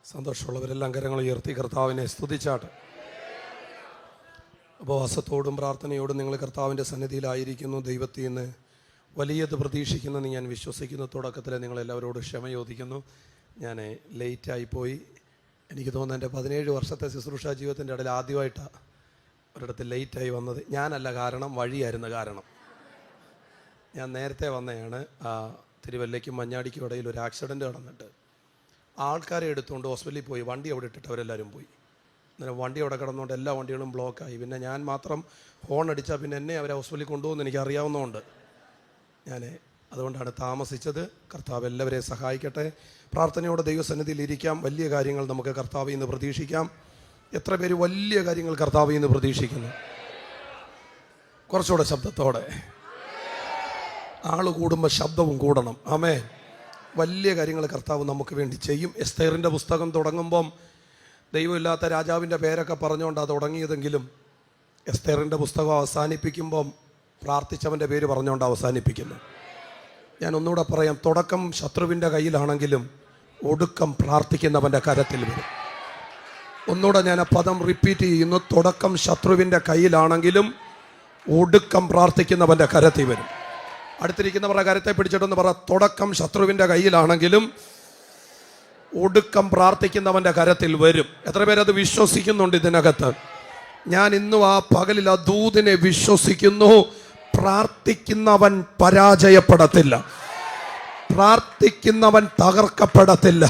സന്തോഷമുള്ളവരെല്ലാം കരങ്ങൾ ഉയർത്തി കർത്താവിനെ സ്തുതിച്ചാട്ടെ. ഉപവാസത്തോടും പ്രാർത്ഥനയോടും നിങ്ങൾ കർത്താവിൻ്റെ സന്നിധിയിലായിരിക്കുന്നു. ദൈവത്തിൽ നിന്ന് വലിയത് പ്രതീക്ഷിക്കുന്നെന്ന് ഞാൻ വിശ്വസിക്കുന്നു. തുടക്കത്തിൽ നിങ്ങളെല്ലാവരോടും ക്ഷമ ചോദിക്കുന്നു. ഞാൻ ലേറ്റായിപ്പോയി. എനിക്ക് തോന്നുന്നു എൻ്റെ 17 വർഷത്തെ ശുശ്രൂഷ ജീവിതത്തിൻ്റെ ഇടയിൽ ആദ്യമായിട്ടാണ് ഒരിടത്ത് ലേറ്റായി വന്നത്. ഞാനല്ല കാരണം, വഴിയായിരുന്നു കാരണം. ഞാൻ നേരത്തെ വന്നതാണ്. തിരുവല്ലയ്ക്കും മഞ്ഞാടിക്കും ഇടയിൽ ഒരു ആക്സിഡൻറ്റ് നടന്നിട്ട് ആൾക്കാരെ എടുത്തുകൊണ്ട് ഹോസ്പിറ്റലിൽ പോയി. വണ്ടി അവിടെ ഇട്ടിട്ട് അവരെല്ലാവരും പോയി. അന്നേരം വണ്ടി അവിടെ കിടന്നുകൊണ്ട് എല്ലാ വണ്ടികളും ബ്ലോക്കായി. പിന്നെ ഞാൻ മാത്രം ഹോൺ അടിച്ചാൽ പിന്നെ എന്നെ അവരെ ഹോസ്പിറ്റലിൽ കൊണ്ടുപോകുമെന്ന് എനിക്ക് അറിയാവുന്നതുകൊണ്ട് അതുകൊണ്ടാണ് താമസിച്ചത്. കർത്താവ് എല്ലാവരെയും സഹായിക്കട്ടെ. പ്രാർത്ഥനയോടെ ദൈവസന്നിധിയിൽ ഇരിക്കാം. വലിയ കാര്യങ്ങൾ നമുക്ക് കർത്താവിൽ നിന്ന് പ്രതീക്ഷിക്കാം. എത്ര പേര് വലിയ കാര്യങ്ങൾ കർത്താവിൽ നിന്ന് പ്രതീക്ഷിക്കുന്നു? കുറച്ചുകൂടെ ശബ്ദത്തോടെ. ആൾ കൂടുമ്പോൾ ശബ്ദവും കൂടണം. ആമേൻ. വലിയ കാര്യങ്ങൾ കർത്താവ് നമുക്ക് വേണ്ടി ചെയ്യും. എസ്തേറിൻ്റെ പുസ്തകം തുടങ്ങുമ്പം ദൈവമില്ലാത്ത രാജാവിൻ്റെ പേരൊക്കെ പറഞ്ഞുകൊണ്ടാണ് തുടങ്ങിയതെങ്കിലും എസ്തേറിൻ്റെ പുസ്തകം അവസാനിപ്പിക്കുമ്പം പ്രാർത്ഥിച്ചവൻ്റെ പേര് പറഞ്ഞുകൊണ്ട് അവസാനിപ്പിക്കുന്നു. ഞാൻ ഒന്നുകൂടെ പറയാം. തുടക്കം ശത്രുവിൻ്റെ കയ്യിലാണെങ്കിലും ഒടുക്കം പ്രാർത്ഥിക്കുന്നവൻ്റെ കരത്തിൽ വരും. ഒന്നുകൂടെ ഞാൻ ആ പദം റിപ്പീറ്റ് ചെയ്യുന്നു. തുടക്കം ശത്രുവിൻ്റെ കയ്യിലാണെങ്കിലും ഒടുക്കം പ്രാർത്ഥിക്കുന്നവൻ്റെ കരത്തിൽ വരും. അടുത്തിരിക്കുന്നവരുടെ കരത്തെ പിടിച്ചിട്ടൊന്ന് പറ, തുടക്കം ശത്രുവിൻ്റെ കയ്യിലാണെങ്കിലും ഒടുക്കം പ്രാർത്ഥിക്കുന്നവൻ്റെ കരത്തിൽ വരും. എത്ര പേരത് വിശ്വസിക്കുന്നുണ്ട് ഇതിനകത്ത്? ഞാൻ ഇന്നും ആ പകലിൽ ആ ദൂതിനെ വിശ്വസിക്കുന്നു. പ്രാർത്ഥിക്കുന്നവൻ പരാജയപ്പെടത്തില്ല, പ്രാർത്ഥിക്കുന്നവൻ തകർക്കപ്പെടത്തില്ല.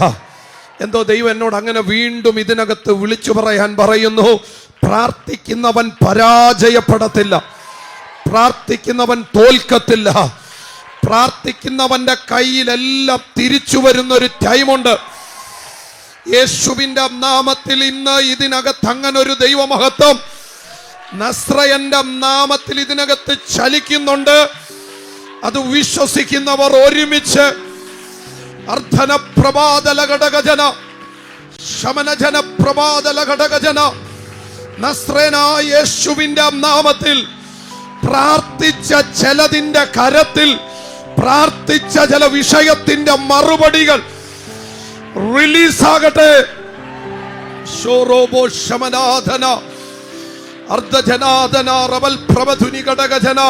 എന്തോ ദൈവം എന്നോട് അങ്ങനെ വീണ്ടും ഇതിനകത്ത് വിളിച്ചു പറയാൻ പറയുന്നു. പ്രാർത്ഥിക്കുന്നവൻ പരാജയപ്പെടത്തില്ല, പ്രാർത്ഥിക്കുന്നവൻ തോൽക്കത്തില്ല. പ്രാർത്ഥിക്കുന്നവന്റെ കയ്യിലെല്ലാം തിരിച്ചു വരുന്നൊരു ടൈമുണ്ട്. യേശുവിന്റെ നാമത്തിൽ ഇന്ന് ഇതിനകത്ത് അങ്ങനെ ഒരു ദൈവമഹത്വം നസ്രയന്റെ നാമത്തിൽ ഇതിനകത്ത് ചലിക്കുന്നുണ്ട്. അത് വിശ്വസിക്കുന്നവർ ഒരുമിച്ച് അർദ്ധന പ്രഭാതല ഘടകജന ശമനജന പ്രഭാതല ഘടകജന നസ്രയനായ യേശുവിന്റെ നാമത്തിൽ പ്രാർത്ഥിച്ച ചിലതിന്റെ കരത്തിൽ, പ്രാർത്ഥിച്ച ചില വിഷയത്തിന്റെ മറുപടികൾ റിലീസാകട്ടെ. ശോറോബോ ശമനാധന അർദ്ധജനാധന റവൽ പ്രഭധുനി ഘടകജന.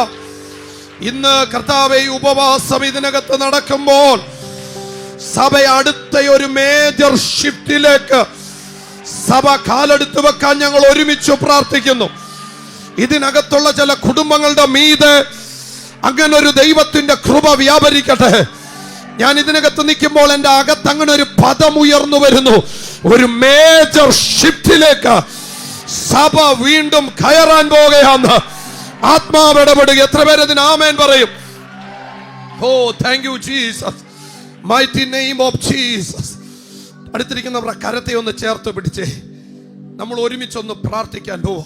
ഇന്ന് കർത്താവേ, ഉപവാസം ഇതിനകത്ത് നടക്കുമ്പോൾ സഭ അടുത്ത ഒരു മേജർ ഷിഫ്റ്റിലേക്ക് സഭ കാലെടുത്ത് വെക്കാൻ ഞങ്ങൾ ഒരുമിച്ച് പ്രാർത്ഥിക്കുന്നു. ഇതിനകത്തുള്ള ചില കുടുംബങ്ങളുടെ മീതെ അങ്ങനെ ഒരു ദൈവത്തിന്റെ കൃപ വ്യാപരിക്കട്ടെ. ഞാൻ ഇതിനകത്ത് നിൽക്കുമ്പോൾ എൻ്റെ അകത്ത് അങ്ങനെ ഒരു പദം ഉയർന്നു വരുന്നു. ഒരു മേജർ ഷിഫ്റ്റിലേക്ക് സഭ വീണ്ടും കയറാൻ പോകുകയാണ്. ആത്മാവ് ഇടപെടുക. എത്ര പേര് അതിന് ആമേൻ പറയും? Oh thank you Jesus, mighty name of Jesus. അടുത്തിരിക്കുന്നവരുടെ കരത്തെ ഒന്ന് ചേർത്ത് പിടിച്ചേ. നമ്മൾ ഒരുമിച്ചൊന്ന് പ്രാർത്ഥിക്കാൻ പോവാ.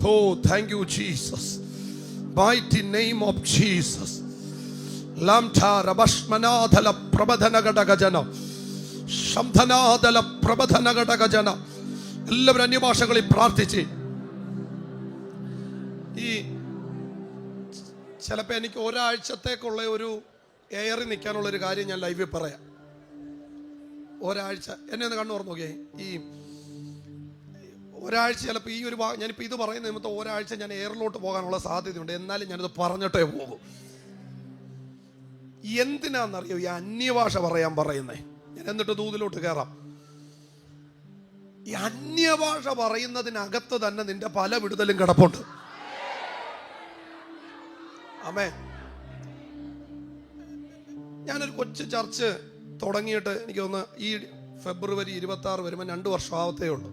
Oh thank you Jesus, mighty name of Jesus. ലാംഠാര ഭസ്മനാധല പ്രബധന ഘടകജന ശംധനാധല പ്രബധന ഘടകജന. എല്ലാവരും അന്യഭാഷകളിൽ പ്രാർത്ഥിച്ച്. ഈ ചിലപ്പോൾ എനിക്ക് ഒരാഴ്ചത്തേക്കുള്ള ഒരു എയറിൽ നിൽക്കാനുള്ളൊരു കാര്യം ഞാൻ ലൈവിൽ പറയാം. ഒരാഴ്ച എന്നെ ഒന്ന് കണ്ണു തുറന്നു നോക്കിയേ. ഈ ഒരാഴ്ച ചിലപ്പോൾ ഈ ഒരു ഞാനിപ്പോൾ ഇത് പറയുന്ന നിമിത്തം ഒരാഴ്ച ഞാൻ എയറിലോട്ട് പോകാനുള്ള സാധ്യതയുണ്ട്. എന്നാലും ഞാനിത് പറഞ്ഞിട്ടേ പോകും. എന്തിനാണെന്നറിയോ ഈ അന്യഭാഷ പറയാൻ പറയുന്നേ? ഞാൻ എന്നിട്ട് ദൂതിലോട്ട് കയറാം. ഈ അന്യഭാഷ പറയുന്നതിനകത്ത് തന്നെ നിന്റെ പല വിടുതലും കിടപ്പുണ്ട്. ആമേൻ. ഞാനൊരു കൊച്ചു ചർച്ച് തുടങ്ങിയിട്ട് എനിക്ക് തോന്നുന്നു ഈ ഫെബ്രുവരി 26 വരുമ്പോൾ 2 വർഷം ആവത്തേ ഉള്ളൂ.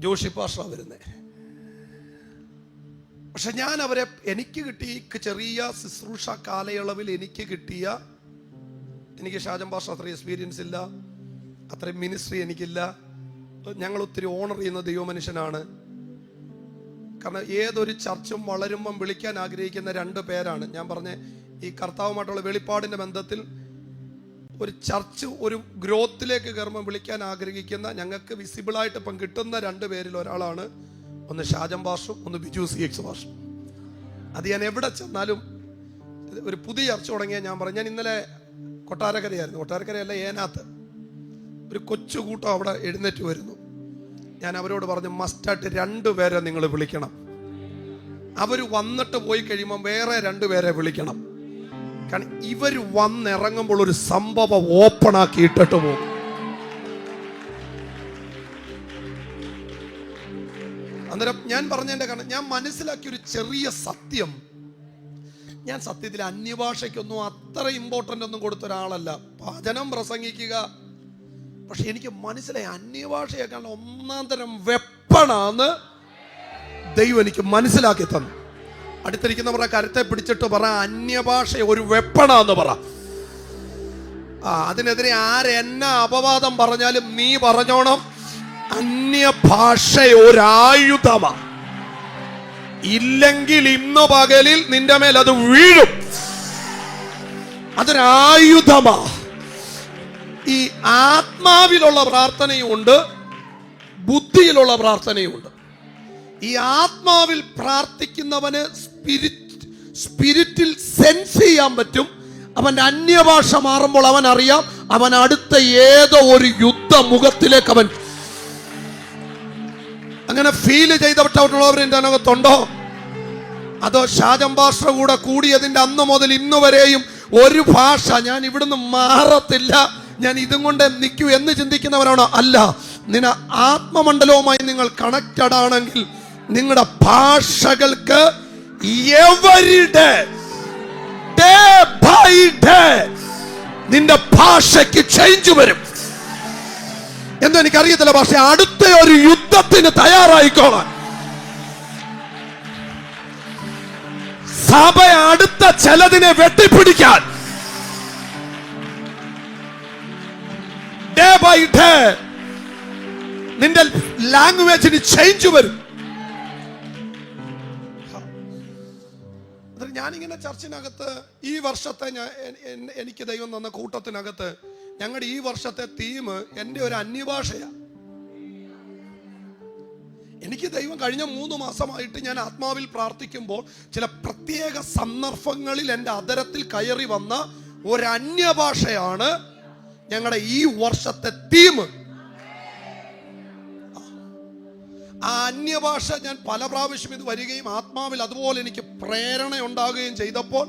ജോഷി പാഷ വരുന്നേ. പക്ഷെ ഞാൻ അവരെ, എനിക്ക് കിട്ടിയ ചെറിയ ശുശ്രൂഷ കാലയളവിൽ എനിക്ക് ഷാജൻ പാഷ അത്രയും എക്സ്പീരിയൻസ് ഇല്ല, അത്രയും മിനിസ്ട്രി എനിക്കില്ല. ഞങ്ങൾ ഒത്തിരി ഓണർ ചെയ്യുന്ന ദൈവമനുഷ്യനാണ്. കാരണം ഏതൊരു ചർച്ചും വളരുമ്പം വിളിക്കാൻ ആഗ്രഹിക്കുന്ന 2 പേരാണ്. ഞാൻ പറഞ്ഞ ഈ കർത്താവുമായിട്ടുള്ള വെളിപ്പാടിൻ്റെ ബന്ധത്തിൽ ഒരു ചർച്ച് ഒരു ഗ്രോത്തിലേക്ക് കയറുമ്പോൾ വിളിക്കാൻ ആഗ്രഹിക്കുന്ന, ഞങ്ങൾക്ക് വിസിബിളായിട്ട് ഇപ്പം കിട്ടുന്ന 2 പേരിൽ ഒരാളാണ് ഒന്ന് ഷാജൻ പാഷും ഒന്ന് ബിജു CX പാഷും. അത് ഞാൻ എവിടെ ചെന്നാലും ഒരു പുതിയ ചർച്ച തുടങ്ങിയാൽ ഞാൻ പറഞ്ഞു. ഞാൻ ഇന്നലെ കൊട്ടാരക്കരയായിരുന്നു, കൊട്ടാരക്കരയല്ല ഏനാത്ത്. ഒരു കൊച്ചുകൂട്ടം അവിടെ എഴുന്നേറ്റ് വരുന്നു. ഞാൻ അവരോട് പറഞ്ഞു, മസ്റ്റായിട്ട് 2 പേരെ നിങ്ങൾ വിളിക്കണം. അവർ വന്നിട്ട് പോയി കഴിയുമ്പോൾ വേറെ 2 പേരെ വിളിക്കണം. കാരണം ഇവർ വന്നിറങ്ങുമ്പോൾ ഒരു സംഭവം ഓപ്പൺ ആക്കി ഇട്ടിട്ട് പോകും. അന്നേരം ഞാൻ പറഞ്ഞതിന്റെ കാരണം ഞാൻ മനസ്സിലാക്കിയ ഒരു ചെറിയ സത്യം, ഞാൻ സത്യത്തിൽ അന്യഭാഷയ്ക്കൊന്നും അത്ര ഇമ്പോർട്ടൻ്റ് ഒന്നും കൊടുത്ത ഒരാളല്ല. വചനം പ്രസംഗിക്കുക, പക്ഷെ എനിക്ക് മനസ്സിലായി അന്യഭാഷയേക്കാൾ 1-ാം തരം വെപ്പണാന്ന് ദൈവം എനിക്ക് മനസ്സിലാക്കി തന്നു. അടുത്തിരിക്കുന്നവരുടെ കരുത്തെ പിടിച്ചിട്ട് പറ, അന്യഭാഷ ഒരു വെപ്പണാന്ന് പറ. അതിനെതിരെ ആരെന്നാ അപവാദം പറഞ്ഞാലും നീ പറഞ്ഞോണം, അന്യഭാഷ ഒരായുധമാ. ഇല്ലെങ്കിൽ ഇന്ന് പകലിൽ നിന്റെ മേൽ അത് വീഴും. അതൊരായുധമാ. ഈ ആത്മാവിലുള്ള പ്രാർത്ഥനയുമുണ്ട്, ബുദ്ധിയിലുള്ള പ്രാർത്ഥനയുമുണ്ട്. ഈ ആത്മാവിൽ പ്രാർത്ഥിക്കുന്നവന് സ്പിരിറ്റിൽ സെൻസ് ചെയ്യാൻ പറ്റും. അവന്റെ അന്യഭാഷ മാറുമ്പോൾ അവൻ അറിയാം അവൻ അടുത്ത ഏതോ ഒരു യുദ്ധമുഖത്തിലേക്ക് അവൻ. അങ്ങനെ ഫീൽ ചെയ്തിട്ടുള്ളവർ എൻ്റെ അകത്തുണ്ടോ? അതോ ഷാജം ഭാഷ കൂടെ കൂടിയതിന്റെ അന്ന് മുതൽ ഇന്ന് വരെയും ഒരു ഭാഷ ഞാൻ ഇവിടുന്ന് മാറത്തില്ല, ഞാൻ ഇതും കൊണ്ട് നിൽക്കൂ എന്ന് ചിന്തിക്കുന്നവരാണോ? അല്ല. ആത്മമണ്ഡലവുമായി നിങ്ങൾ കണക്റ്റഡ് ആണെങ്കിൽ നിങ്ങളുടെ ഭാഷകൾക്ക് നിന്റെ ഭാഷയ്ക്ക് ചേഞ്ച് വരും. എന്തോ എനിക്കറിയത്തില്ല, പക്ഷെ അടുത്ത ഒരു യുദ്ധത്തിന് തയ്യാറായിക്കോളാൻ സഭ അടുത്ത ചിലതിനെ വെട്ടിപ്പിടിക്കാൻ ഡേ ബൈ ഡേ നിന്റെ ലാംഗ്വേജിന് ചേഞ്ച് വരും. ഞാനിങ്ങനെ ചർച്ചിനകത്ത് ഈ വർഷത്തെ എനിക്ക് ദൈവം തന്ന കൂട്ടത്തിനകത്ത് ഞങ്ങളുടെ ഈ വർഷത്തെ തീം എൻ്റെ ഒരു അന്യഭാഷയാണ്. എനിക്ക് ദൈവം കഴിഞ്ഞ 3 മാസമായിട്ട് ഞാൻ ആത്മാവിൽ പ്രാർത്ഥിക്കുമ്പോൾ ചില പ്രത്യേക സന്ദർഭങ്ങളിൽ എൻ്റെ അധരത്തിൽ കയറി വന്ന ഒരു അന്യഭാഷയാണ് ഞങ്ങളുടെ ഈ വർഷത്തെ തീം. ആ അന്യഭാഷ ഞാൻ പല പ്രാവശ്യം ഇത് വരികയും ആത്മാവിൽ അതുപോലെ എനിക്ക് പ്രേരണ ഉണ്ടാകുകയും ചെയ്തപ്പോൾ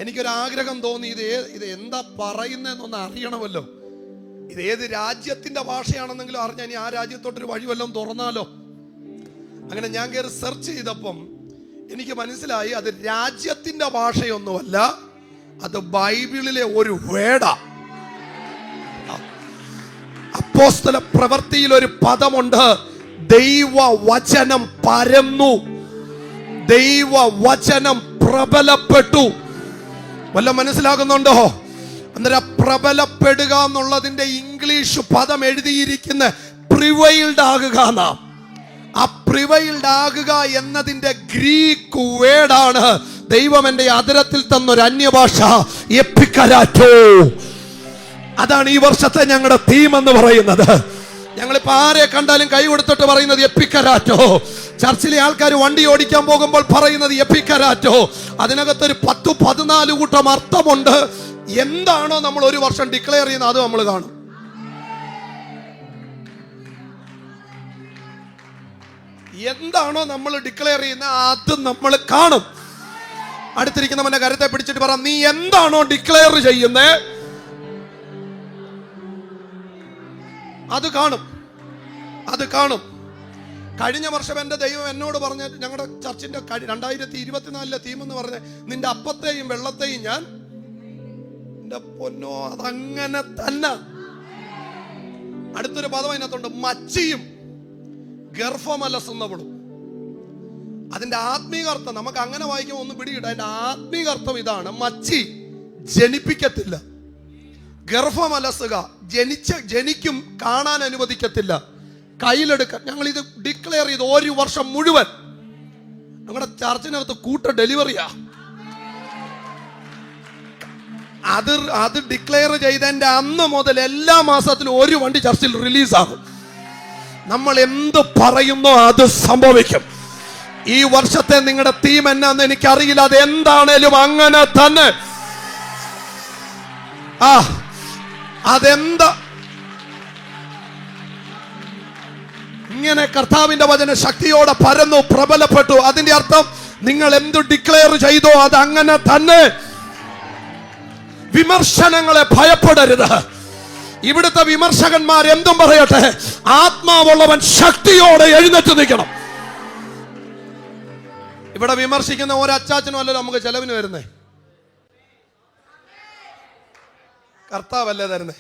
എനിക്കൊരാഗ്രഹം തോന്നി, ഇത് എന്താ പറയുന്നതെന്നൊന്ന് അറിയണമല്ലോ. ഇത് ഏത് രാജ്യത്തിന്റെ ഭാഷയാണെന്നെങ്കിലും അറിഞ്ഞാൽ ഇനി ആ രാജ്യത്തോട്ടൊരു വഴി വല്ലതും തുറന്നാലോ. അങ്ങനെ ഞാൻ കയറി സെർച്ച് ചെയ്തപ്പം എനിക്ക് മനസ്സിലായി അത് രാജ്യത്തിന്റെ ഭാഷയൊന്നുമല്ല, അത് ബൈബിളിലെ ഒരു വേടാ. അപ്പോസ്തല പ്രവൃത്തിയിൽ ഒരു പദമുണ്ട്, ദൈവവചനം പരന്നു, ദൈവവചനം പ്രബലപ്പെട്ടു. വല്ല മനസ്സിലാകുന്നുണ്ടോ? അന്നേരം പ്രബലപ്പെടുക എന്നുള്ളതിന്റെ ഇംഗ്ലീഷ് പദം എഴുതിയിരിക്കുന്ന പ്രിവൈൽഡ് ആകുക നാം. ആ പ്രിവൈൽഡ് ആകുക എന്നതിന്റെ ഗ്രീക്ക് വേർഡാണ് ദൈവം എൻ്റെ അധരത്തിൽ തന്നൊരു അന്യഭാഷ, എപ്പിക്കരാറ്റോ. അതാണ് ഈ വർഷത്തെ ഞങ്ങളുടെ തീം എന്ന് പറയുന്നത്. ഞങ്ങളിപ്പോ ആരെ കണ്ടാലും കൈ കൊടുത്തിട്ട് പറയുന്നത് എപ്പിക്കരാറ്റോ. ചർച്ചിലെ ആൾക്കാർ വണ്ടി ഓടിക്കാൻ പോകുമ്പോൾ പറയുന്നത് എപ്പിക്കരാറ്റോ. അതിനകത്തൊരു 10-14 കൂട്ടം അർത്ഥമുണ്ട്. എന്താണോ നമ്മൾ ഒരു വർഷം ഡിക്ലെയർ ചെയ്യുന്നത് അത് നമ്മൾ കാണും. എന്താണോ നമ്മൾ ഡിക്ലെയർ ചെയ്യുന്നത് അത് നമ്മൾ കാണും. അടുത്തിരിക്കുന്നവന്റെ കരുത്തെ പിടിച്ചിട്ട് പറ, നീ എന്താണോ ഡിക്ലെയർ ചെയ്യുന്നേ അത് കാണും, അത് കാണും. കഴിഞ്ഞ വർഷം എൻ്റെ ദൈവം എന്നോട് പറഞ്ഞ ഞങ്ങളുടെ ചർച്ചിന്റെ 2024 തീം എന്ന് പറഞ്ഞ, നിന്റെ അപ്പത്തെയും വെള്ളത്തെയും ഞാൻ, എന്റെ പൊന്നോ അതങ്ങനെ തന്നെ. അടുത്തൊരു പദം അതിനകത്തുണ്ട്, മച്ചിയും ഗർഭമലസുന്നവളും. അതിന്റെ ആത്മീകാർത്ഥം നമുക്ക് അങ്ങനെ വായിക്കുമ്പോൾ ഒന്ന് പിടികിട്ട. അതിന്റെ ആത്മീകാർത്ഥം ഇതാണ്, മച്ചി ജനിപ്പിക്കത്തില്ല, ഗർഭമലസുക ജനിക്കും, കാണാൻ അനുവദിക്കത്തില്ല, കയ്യിലെടുക്കാൻ. ഞങ്ങൾ ഇത് ഡിക്ലെയർ ചെയ്ത് ഒരു വർഷം മുഴുവൻ ഞങ്ങളുടെ ചർച്ചിനകത്ത് കൂട്ട ഡെലിവറിയാ. അത് ഡിക്ലെയർ ചെയ്തതിന്റെ അന്ന് മുതൽ എല്ലാ മാസത്തിലും ഒരു വണ്ടി ചർച്ചിൽ റിലീസാകും. നമ്മൾ എന്ത് പറയുന്നോ അത് സംഭവിക്കും. ഈ വർഷത്തെ നിങ്ങളുടെ തീം എന്നാന്ന് എനിക്കറിയില്ല, അത് എന്താണേലും അങ്ങനെ തന്നെ. അതെന്താ ഇങ്ങനെ കർത്താവിന്റെ വചന ശക്തിയോടെ പരന്നു പ്രബലപ്പെട്ടു. അതിന്റെ അർത്ഥം നിങ്ങൾ എന്തു ഡിക്ലെയർ ചെയ്തോ അത് അങ്ങനെ തന്നെ. വിമർശനങ്ങളെ ഭയപ്പെടരുത്. ഇവിടുത്തെ വിമർശകന്മാർ എന്തും പറയട്ടെ, ആത്മാവുള്ളവൻ ശക്തിയോടെ എഴുന്നേറ്റ് നിൽക്കണം. ഇവിടെ വിമർശിക്കുന്ന ഒരച്ചാച്ചനും അല്ലല്ലോ നമുക്ക് ചെലവിന് വരുന്നേ, കർത്താവല്ലേ തരുന്നേ.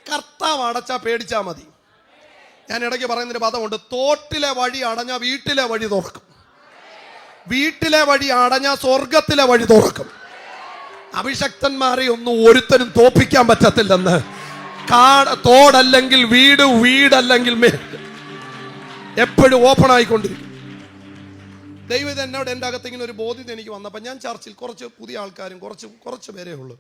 കർത്താവ് അടച്ചാ പേടിച്ചാ മതി. ഞാൻ ഇടയ്ക്ക് പറയുന്നൊരു പദമുണ്ട്, തോട്ടിലെ വഴി അടഞ്ഞാൽ വീട്ടിലെ വഴി തുറക്കും, വീട്ടിലെ വഴി അടഞ്ഞാൽ സ്വർഗത്തിലെ വഴി തുറക്കും. അഭിഷക്തന്മാരെ ഒന്നും ഒരുത്തനും തോപ്പിക്കാൻ പറ്റത്തില്ലെന്ന്. തോടല്ലെങ്കിൽ വീട്, വീടല്ലെങ്കിൽ എപ്പോഴും ഓപ്പൺ ആയിക്കൊണ്ടിരിക്കും. ദൈവം എന്നോട് എൻ്റെ അകത്ത് ഇങ്ങനെ ഒരു ബോധ്യത എനിക്ക് വന്നപ്പോൾ ഞാൻ ചർച്ചിൽ കുറച്ച് പുതിയ ആൾക്കാരും കുറച്ച് പേരേ ഉള്ളൂ.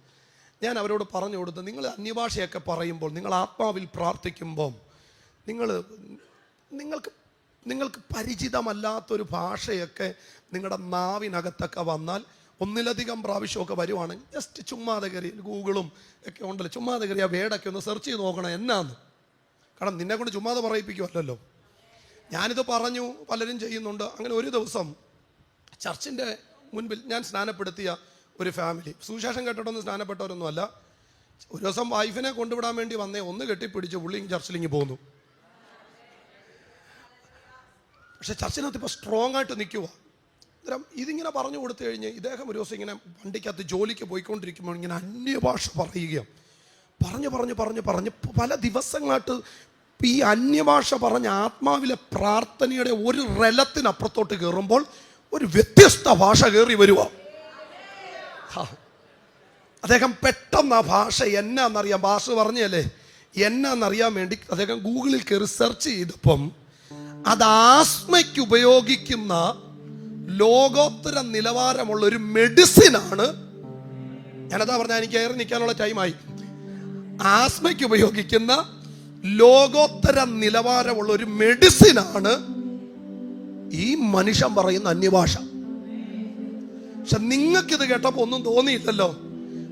ഞാൻ അവരോട് പറഞ്ഞു കൊടുത്ത്, നിങ്ങൾ അന്യഭാഷയൊക്കെ പറയുമ്പോൾ, നിങ്ങൾ ആത്മാവിൽ പ്രാർത്ഥിക്കുമ്പോൾ, നിങ്ങൾക്ക് പരിചിതമല്ലാത്തൊരു ഭാഷയൊക്കെ നിങ്ങളുടെ നാവിനകത്തൊക്കെ വന്നാൽ, ഒന്നിലധികം പ്രാവശ്യമൊക്കെ വരുവാണെങ്കിൽ ജസ്റ്റ് ചുമ്മാതെ കയറി, ഗൂഗിളും ഒക്കെ ഉണ്ടല്ലോ, ചുമ്മാതെ കയറി ആ വേടൊക്കെ ഒന്ന് സെർച്ച് ചെയ്ത് നോക്കണം എന്നാന്ന്. കാരണം നിന്നെ കൊണ്ട് ചുമ്മാതെ പറയിപ്പിക്കുമല്ലോ. ഞാനിത് പറഞ്ഞു, പലരും ചെയ്യുന്നുണ്ട്. അങ്ങനെ ഒരു ദിവസം ചർച്ചിൻ്റെ മുൻപിൽ ഞാൻ സ്നാനപ്പെടുത്തിയ ഒരു ഫാമിലി, സുവിശേഷം കേട്ടിട്ടൊന്നും സ്നാനപ്പെട്ടവരൊന്നുമല്ല, ഒരു ദിവസം വൈഫിനെ കൊണ്ടുവിടാൻ വേണ്ടി വന്നേ, ഒന്ന് കെട്ടിപ്പിടിച്ച് പുള്ളി ചർച്ചിലിങ്ങി പോന്നു. പക്ഷെ ചർച്ചിനകത്ത് ഇപ്പോൾ സ്ട്രോങ് ആയിട്ട് നിൽക്കുക. അന്നേരം ഇതിങ്ങനെ പറഞ്ഞു കൊടുത്തു കഴിഞ്ഞ് ഇദ്ദേഹം ഒരു ദിവസം ഇങ്ങനെ വണ്ടിക്കകത്ത് ജോലിക്ക് പോയിക്കൊണ്ടിരിക്കുമ്പോൾ ഇങ്ങനെ അന്യഭാഷ പറയുകയാണ്. പറഞ്ഞ് പല ദിവസങ്ങളായിട്ട് ഈ അന്യഭാഷ പറഞ്ഞ ആത്മാവിലെ പ്രാർത്ഥനയുടെ ഒരു റലത്തിനപ്പുറത്തോട്ട് കയറുമ്പോൾ ഒരു വ്യത്യസ്ത ഭാഷ കയറി വരുക. അദ്ദേഹം പെട്ടെന്ന് ആ ഭാഷ എന്നാന്നറിയാം, ഭാഷ പറഞ്ഞല്ലേ എന്നാന്നറിയാൻ വേണ്ടി അദ്ദേഹം ഗൂഗിളിൽ കയറി സെർച്ച് ചെയ്തപ്പം അത് ആസ്മയ്ക്ക് ഉപയോഗിക്കുന്ന ലോകോത്തര നിലവാരമുള്ള ഒരു മെഡിസിനാണ്. ഞാനതാ പറഞ്ഞാൽ എനിക്ക് ഏറെ നിൽക്കാനുള്ള ടൈമായി. ആസ്മയ്ക്ക് ഉപയോഗിക്കുന്ന ലോകോത്തര നിലവാരമുള്ള ഒരു മെഡിസിനാണ് ഈ മനുഷ്യൻ പറയുന്ന അന്യഭാഷ. പക്ഷെ നിങ്ങൾക്കിത് കേട്ടപ്പോൾ ഒന്നും തോന്നിയില്ലല്ലോ.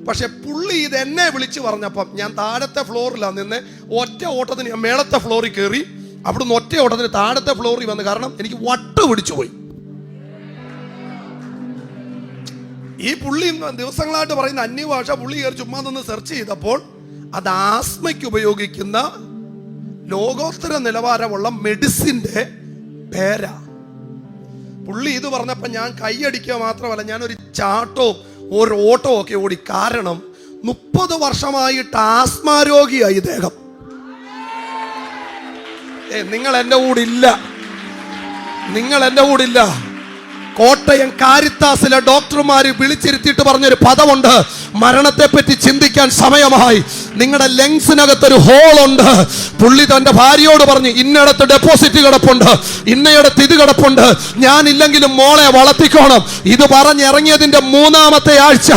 പക്ഷെ പുള്ളി ഇത് എന്നെ വിളിച്ച് പറഞ്ഞപ്പം ഞാൻ താഴത്തെ ഫ്ലോറിലാണ് നിന്ന്, ഒറ്റ ഓട്ടത്തിന് ഞാൻ മേളത്തെ ഫ്ലോറിൽ കയറി, അവിടുന്ന് ഒറ്റ ഓട്ടത്തിന് താഴത്തെ ഫ്ലോറിൽ വന്നു. കാരണം എനിക്ക് വട്ട് പിടിച്ചു പോയി. ഈ പുള്ളി ദിവസങ്ങളായിട്ട് പറയുന്ന അന്യഭാഷ പുള്ളി കയറി ചുമ്മാ നിന്ന് സെർച്ച് ചെയ്തപ്പോൾ അത് ആസ്മയ്ക്ക് ഉപയോഗിക്കുന്ന ലോകോത്തര നിലവാരമുള്ള മെഡിസിന്റെ പേരാ. പുള്ളി ഇത് പറഞ്ഞപ്പോൾ ഞാൻ കൈയടിക്കുക മാത്രമല്ല, ഞാനൊരു ചാട്ടോ ഒരു ഓട്ടോ ഒക്കെ ഓടി. കാരണം 30 വർഷമായിട്ട് ആസ്മാരോഗിയായി ഇദ്ദേഹം. നിങ്ങൾ എൻ്റെ കൂടെ ഇല്ല. കോട്ടയം കാരിത്താസിലെ ഡോക്ടർമാര് വിളിച്ചിരുത്തിയിട്ട് പറഞ്ഞൊരു പദമുണ്ട്, മരണത്തെപ്പറ്റി ചിന്തിക്കാൻ സമയമായി. നിങ്ങളുടെ ലങ്സിനകത്തൊരു ഹോളുണ്ട്. പുള്ളി തന്റെ ഭാര്യയോട് പറഞ്ഞു, ഇന്നയിടത്ത് ഡെപ്പോസിറ്റ് കിടപ്പുണ്ട്, ഇന്നയിടത്ത് ഇത് കിടപ്പുണ്ട്, ഞാനില്ലെങ്കിലും മോളെ വളർത്തിക്കോണം. ഇത് പറഞ്ഞിറങ്ങിയതിന്റെ 3-ാമത്തെ ആഴ്ച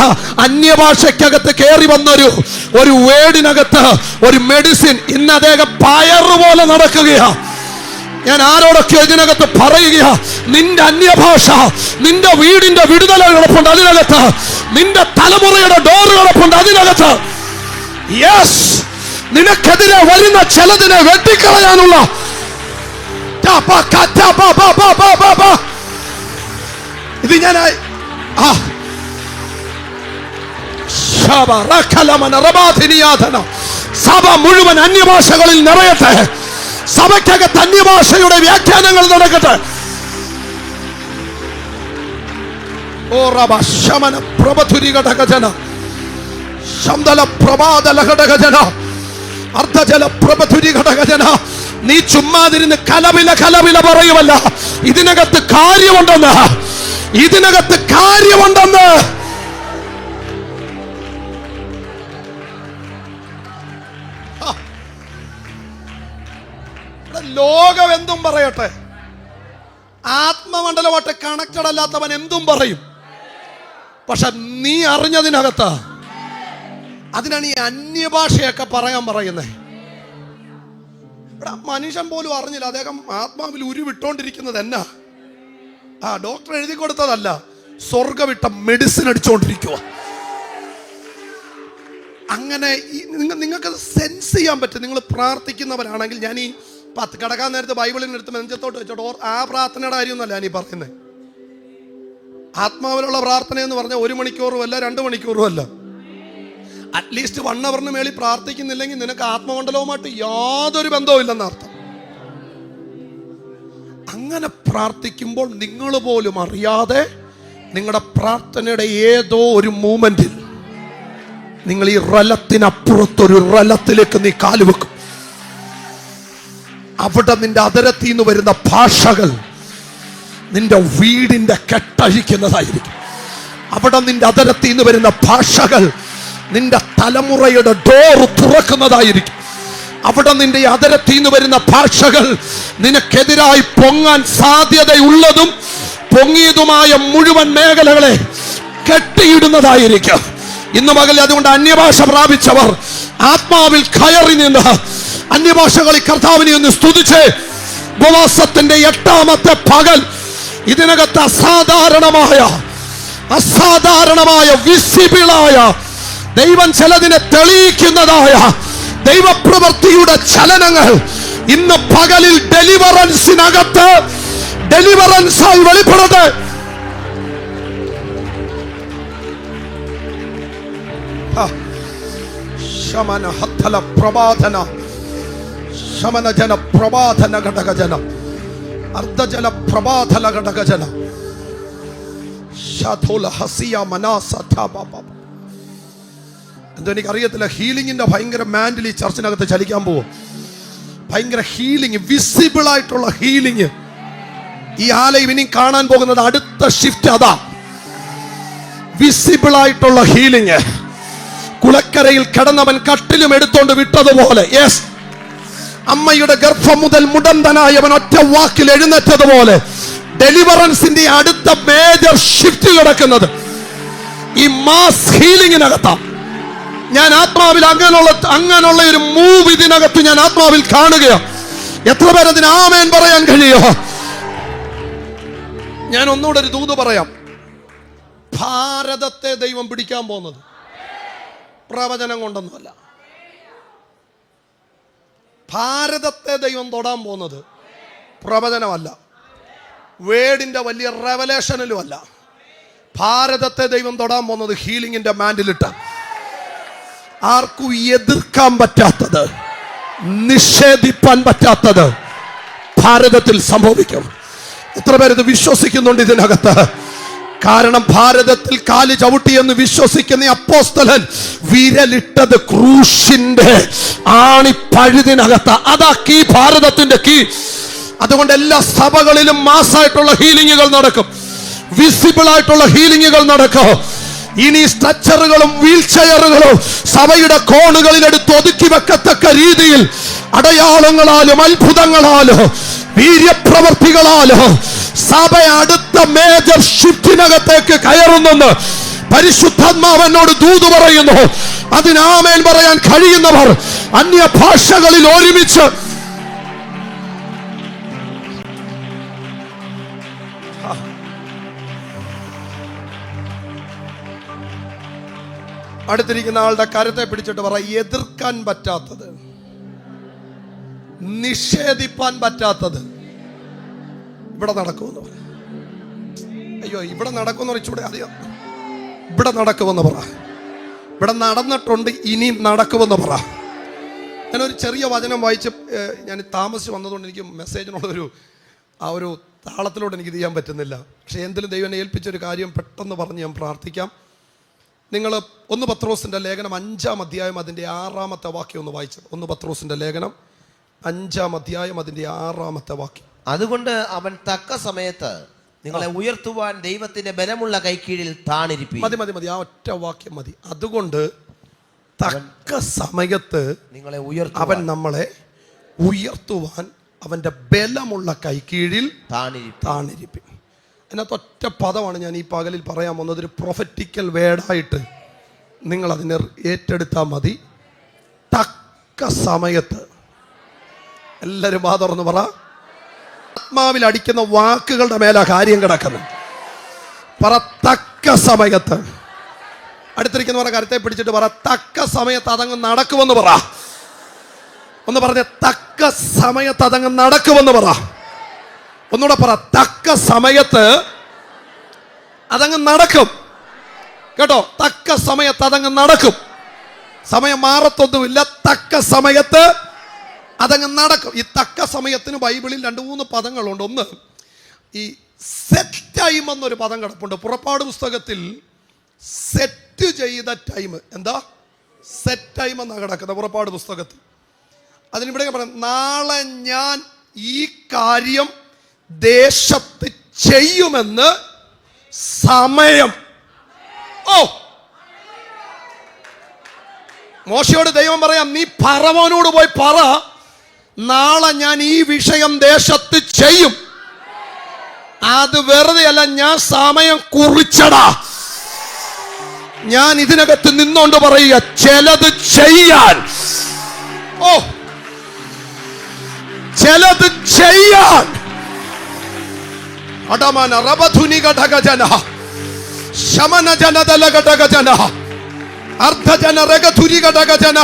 അന്യഭാഷയ്ക്കകത്ത് കയറി വന്നൊരു വേടിനകത്ത് ഒരു മെഡിസിൻ. ഇന്ന് അദ്ദേഹം പയറുപോലെ നടക്കുകയാ. ഞാൻ ആരോടൊക്കെ ഇതിനകത്ത് പറയുക, നിന്റെ അന്യഭാഷ നിന്റെ വീടിന്റെ വിടുതല കിടപ്പുണ്ട് അതിനകത്ത്, നിന്റെ തലമുറയുടെ ഡോറ് കിടപ്പുണ്ട് അതിനകത്ത്. യെസ്, നിനക്കെതിരെ വരുന്ന ചിലതിനെ വെട്ടിക്കളയാനുള്ള ഇത് ഞാൻ സഭ മുഴുവൻ അന്യഭാഷകളിൽ നിറയട്ടെ. സഭയ്ക്കകത്ത് അന്യഭാഷയുടെ വ്യാഖ്യാനങ്ങൾ നടക്കട്ടെ. ഓ റബ ശമന പ്രഭധുരി ഘടകജന ശംദല പ്രഭാതല ഘടകജന അർദ്ധജല പ്രഭധുരി ഘടകജന. നീ ചുമ്മാതിരുന്ന് കലവില പറയുമല്ല, ഇതിനകത്ത് കാര്യമുണ്ടെന്ന്. ലോകം എന്തും പറയട്ടെ, ആത്മമണ്ഡലമായിട്ട് കണക്റ്റഡ് അല്ലാത്തവൻ എന്തും പറയും. പക്ഷെ നീ അറിഞ്ഞതിനകത്ത്, അതിനാണ് ഈ അന്യഭാഷയൊക്കെ പറയാൻ പറയുന്നത്. മനുഷ്യൻ പോലും അറിഞ്ഞില്ല അദ്ദേഹം ആത്മാവിൽ ഉരുവിട്ടോണ്ടിരിക്കുന്നത് എന്നാ. ഡോക്ടർ എഴുതി കൊടുത്തതല്ല, സ്വർഗവിട്ട മെഡിസിൻ അടിച്ചോണ്ടിരിക്കുക. അങ്ങനെ നിങ്ങൾക്ക് സെൻസ് ചെയ്യാൻ പറ്റും. നിങ്ങൾ പ്രാർത്ഥിക്കുന്നവരാണെങ്കിൽ, ഞാൻ ഈ കിടക്കാൻ നേരത്ത് ബൈബിളിനെടുത്ത് നെഞ്ചത്തോട്ട് വെച്ചോട്ടോ. ആ പ്രാർത്ഥനയുടെ കാര്യമൊന്നുമല്ല ഞാനീ പറയുന്നത്. ആത്മാവിലുള്ള പ്രാർത്ഥന എന്ന് പറഞ്ഞാൽ 1 മണിക്കൂറും അല്ല, 2 മണിക്കൂറും അല്ല. അറ്റ്ലീസ്റ്റ് 1 അവറിന് മേളിൽ പ്രാർത്ഥിക്കുന്നില്ലെങ്കിൽ നിനക്ക് ആത്മമണ്ഡലവുമായിട്ട് യാതൊരു ബന്ധവും ഇല്ലെന്നർത്ഥം. അങ്ങനെ പ്രാർത്ഥിക്കുമ്പോൾ നിങ്ങൾ പോലും അറിയാതെ നിങ്ങളുടെ പ്രാർത്ഥനയുടെ ഏതോ ഒരു മൂമെന്റിൽ നിങ്ങൾ ഈ റലത്തിനപ്പുറത്തൊരു റലത്തിലേക്ക് നീ കാലുവെക്കും. അവിടെ നിന്റെ അതരത്തിൽ നിന്ന് വരുന്ന ഭാഷകൾ നിന്റെ വീടിന്റെ കെട്ടഴിക്കുന്നതായിരിക്കും. അവിടെ നിന്റെ അതരത്തിൽ നിന്ന് വരുന്ന ഭാഷകൾ നിന്റെ തലമുറയുടെ ഡോർ തുറക്കുന്നതായിരിക്കും. അവിടെ നിന്റെ അതരത്തിൽ നിന്ന് വരുന്ന ഭാഷകൾ നിനക്കെതിരായി പൊങ്ങാൻ സാധ്യതയുള്ളതും പൊങ്ങിയതുമായ മുഴുവൻ മേഖലകളെ കെട്ടിയിടുന്നതായിരിക്കും. ഇന്ന് പകൽ അതുകൊണ്ട് അന്യഭാഷ പ്രാപിച്ചവർ ആത്മാവിൽ കയറി നിന്ന് അന്യഭാഷകളിൽ കർത്താവിനെ ഒന്ന് സ്തുതിച്ച് ഉപവാസത്തിന്റെ 8ാമത്തെ പകൽ ഇതിനകത്ത് അസാധാരണമായ വിസിബിളായ ദൈവം ചിലതിനെ തെളിയിക്കുന്നതായ ദൈവപ്രവൃത്തിയുടെ ചലനങ്ങൾ ഇന്ന് പകലിൽ ഡെലിവറൻസിനകത്ത് ഡെലിവറൻസായി വെളിപ്പെടട്ടെ. ശമന ഹത്തല പ്രബാധന ശമന ജന പ്രബാധന ഘടകജന അർദ്ധജല പ്രബാധല ഘടകജന ശാഥോല ഹസിയ മനാസഥ ബാബ. എന്തോ എനിക്കറിയത്തില്ല. ഹീലിംഗിന്റെ ഭയങ്കര മാൻഡിൽ ഈ ചർച്ചിനകത്ത് ചലിക്കാൻ പോവും. ഭയങ്കര ഹീലിംഗ്, വിസിബിൾ ആയിട്ടുള്ള ഹീലിംഗ്. ഈ ആലയം ഇനി കാണാൻ പോകുന്നത് അടുത്ത ഷിഫ്റ്റ് അതാ, വിസിബിൾ ആയിട്ടുള്ള ഹീലിംഗ്. കുളക്കരയിൽ കിടന്നവൻ കട്ടിലും എടുത്തോണ്ട് വിട്ടതുപോലെ, യെസ്, അമ്മയുടെ ഗർഭം മുതൽ മുടന്തനായവൻ ഒറ്റ വാക്കിൽ എഴുന്നേറ്റതുപോലെ ഡെലിവറൻസിന്റെ അടുത്ത മേജർ ഷിഫ്റ്റ് കിടക്കുന്നത് ഈ മാസ് ഹീലിംഗിനകത്താ. ഞാൻ ആത്മാവിൽ അങ്ങനെയുള്ള ഒരു മൂവ് ഇതിനകത്ത് ഞാൻ ആത്മാവിൽ കാണുകയാണ്. എത്ര പേര് അതിന് ആമേൻ പറയാൻ കഴിയോ? ഞാൻ ഒന്നുകൂടെ ഒരു ദൂത് പറയാം. ഭാരതത്തെ ദൈവം പിടിക്കാൻ പോകുന്നത് പ്രവചനം കൊണ്ടൊന്നുമല്ല. ഭാരതത്തെ ദൈവം തൊടാൻ പോകുന്നത് പ്രവചനമല്ല, വേർഡിന്റെ വലിയ റെവലേഷനിലും അല്ല. ഭാരതത്തെ ദൈവം തൊടാൻ പോകുന്നത് ഹീലിംഗിന്റെ മാൻഡിലിട്ട, ആർക്കും എതിർക്കാൻ പറ്റാത്തത്, നിഷേധിപ്പാൻ പറ്റാത്തത് ഭാരതത്തിൽ സംഭവിക്കും. എത്ര പേര് ഇത് വിശ്വസിക്കുന്നുണ്ട് ഇതിനകത്ത്? കാരണം ഭാരതത്തിൽ കാല് ചവിട്ടിയെന്ന് വിശ്വസിക്കുന്ന അപ്പോസ്തലൻ വിരലിട്ടത് ക്രൂശിന്റെ ആണിപ്പഴുതിനകത്ത്. അതാ കീ, ഭാരതത്തിന്റെ കീ. അതുകൊണ്ട് എല്ലാ സഭകളിലും മാസായിട്ടുള്ള ഹീലിംഗുകൾ നടക്കും, വിസിബിൾ ആയിട്ടുള്ള ഹീലിംഗുകൾ നടക്കും. ഇനി സ്ട്രക്ചറുകളും വീൽ ചെയറുകളും സഭയുടെ കോണുകളിൽ എടുത്ത് ഒതുക്കി വെക്കത്തക്ക രീതിയിൽ അടയാളങ്ങളാലും അത്ഭുതങ്ങളാലും വീര്യപ്രവർത്തികളാലും സഭ അടുത്ത മേജർ ഷിഫ്റ്റിനകത്തേക്ക് കയറുന്നെന്ന് പരിശുദ്ധാത്മാവനോട് ദൂത് പറയുന്നു. അതിന് ആമേൻ പറയാൻ കഴിയുന്നവർ അന്യഭാഷകളിൽ ഒരുമിച്ച് അടുത്തിരിക്കുന്ന ആളുടെ കരത്തെ പിടിച്ചിട്ട് പറ, എതിർക്കാൻ പറ്റാത്തത്, നിഷേധിപ്പാൻ പറ്റാത്തത് ഇവിടെ നടക്കുമെന്ന് പറ. അയ്യോ, ഇവിടെ നടക്കുമെന്ന് പറയൂടെ, അറിയാം. ഇവിടെ നടക്കുമെന്ന് പറ. ഇവിടെ നടന്നിട്ടുണ്ട്, ഇനി നടക്കുമെന്ന് പറ. ഞാനൊരു ചെറിയ വചനം വായിച്ച്, ഞാൻ താമസിച്ച് വന്നതുകൊണ്ട് എനിക്ക് മെസ്സേജിനുള്ളൊരു ആ ഒരു താളത്തിലൂടെ എനിക്ക് ചെയ്യാൻ പറ്റുന്നില്ല. പക്ഷേ എന്തിലും ദൈവം എന്നെ ഏൽപ്പിച്ചൊരു കാര്യം പെട്ടെന്ന് പറഞ്ഞ് ഞാൻ പ്രാർത്ഥിക്കാം. നിങ്ങൾ 1 പത്രോസിന്റെ ലേഖനം 5-ാം അധ്യായം അതിൻ്റെ 6-ാമത്തെ വാക്യം ഒന്ന് വായിച്ചത്. 1 പത്രോസിന്റെ ലേഖനം 5-ാം അധ്യായം അതിൻ്റെ 6-ാമത്തെ വാക്യം. അതുകൊണ്ട് അവൻ തക്ക സമയത്ത് നിങ്ങളെ ഉയർത്തുവാൻ ദൈവത്തിന്റെ ബലമുള്ള കൈക്കീഴിൽ താണിരിപ്പി. മതി, ആ ഒറ്റ വാക്യം മതി. അതുകൊണ്ട് തക്ക സമയത്ത് നിങ്ങളെ അവൻ നമ്മളെ ഉയർത്തുവാൻ അവന്റെ ബലമുള്ള കൈക്കീഴിൽ താണിരിപ്പി. അതിനകത്ത് ഒറ്റ പദമാണ് ഞാൻ ഈ പകലിൽ പറയാൻ പോകുന്നത്. ഒരു പ്രൊഫറ്റിക്കൽ വേർഡായിട്ട് നിങ്ങൾ അതിനെ ഏറ്റെടുത്താൽ മതി. തക്ക സമയത്ത്. എല്ലാവരും വാ തുറന്ന് പറ. ആത്മാവിൽ അടിക്കുന്ന വാക്കുകളുടെ മേലാ കാര്യം കിടക്കുന്നത്. പറ, തക്ക സമയത്ത്. അടുത്തിരിക്കുന്നവരെ കരുത്തെ പിടിച്ചിട്ട് പറ, തക്ക സമയത്ത് അതങ്ങ് നടക്കുമെന്ന് പറ. ഒന്ന് പറഞ്ഞ തക്ക സമയത്ത് അതങ്ങ് നടക്കുമെന്ന് പറ. ഒന്നുകൂടെ പറ, തക്ക സമയത്ത് അതങ്ങ് നടക്കും. കേട്ടോ, തക്ക സമയത്ത് അതങ്ങ് നടക്കും. സമയം മാറത്തൊന്നുമില്ല, തക്ക സമയത്ത് അതങ്ങ് നടക്കും. ഈ തക്ക സമയത്തിന് ബൈബിളിൽ 2-3 പദങ്ങളുണ്ട്. ഒന്ന്, ഈ സെറ്റ് ടൈം എന്നൊരു പദം കിടപ്പുണ്ട്. പുറപ്പാട് പുസ്തകത്തിൽ സെറ്റ് ചെയ്ത ടൈം. എന്താ സെറ്റ് ടൈം എന്നാണ് കിടക്കുന്നത് പുറപ്പാട് പുസ്തകത്തിൽ. അതിനിവിടെ പറയാം, നാളെ ഞാൻ ഈ കാര്യം ദേശത്ത് ചെയ്യുമെന്ന് സമയം. ഓ, മോശയോട് ദൈവം പറയാം, നീ ഫറവോനോട് പോയി പറ, നാളെ ഞാൻ ഈ വിഷയം ദേശത്ത് ചെയ്യും. അത് വെറുതെ അല്ല, ഞാൻ സമയം കുറിച്ചടാ. ഞാൻ ഇതിനകത്ത് നിന്നോണ്ട് പറയുക, ചിലത് ചെയ്യാൻ. ഓ, ചിലത് ചെയ്യാൻ. അടമന റബധുനി ഘടകജന ശമന ജനദല ഘടകജന അർദ്ധജന രഗധുരി ഘടകജന.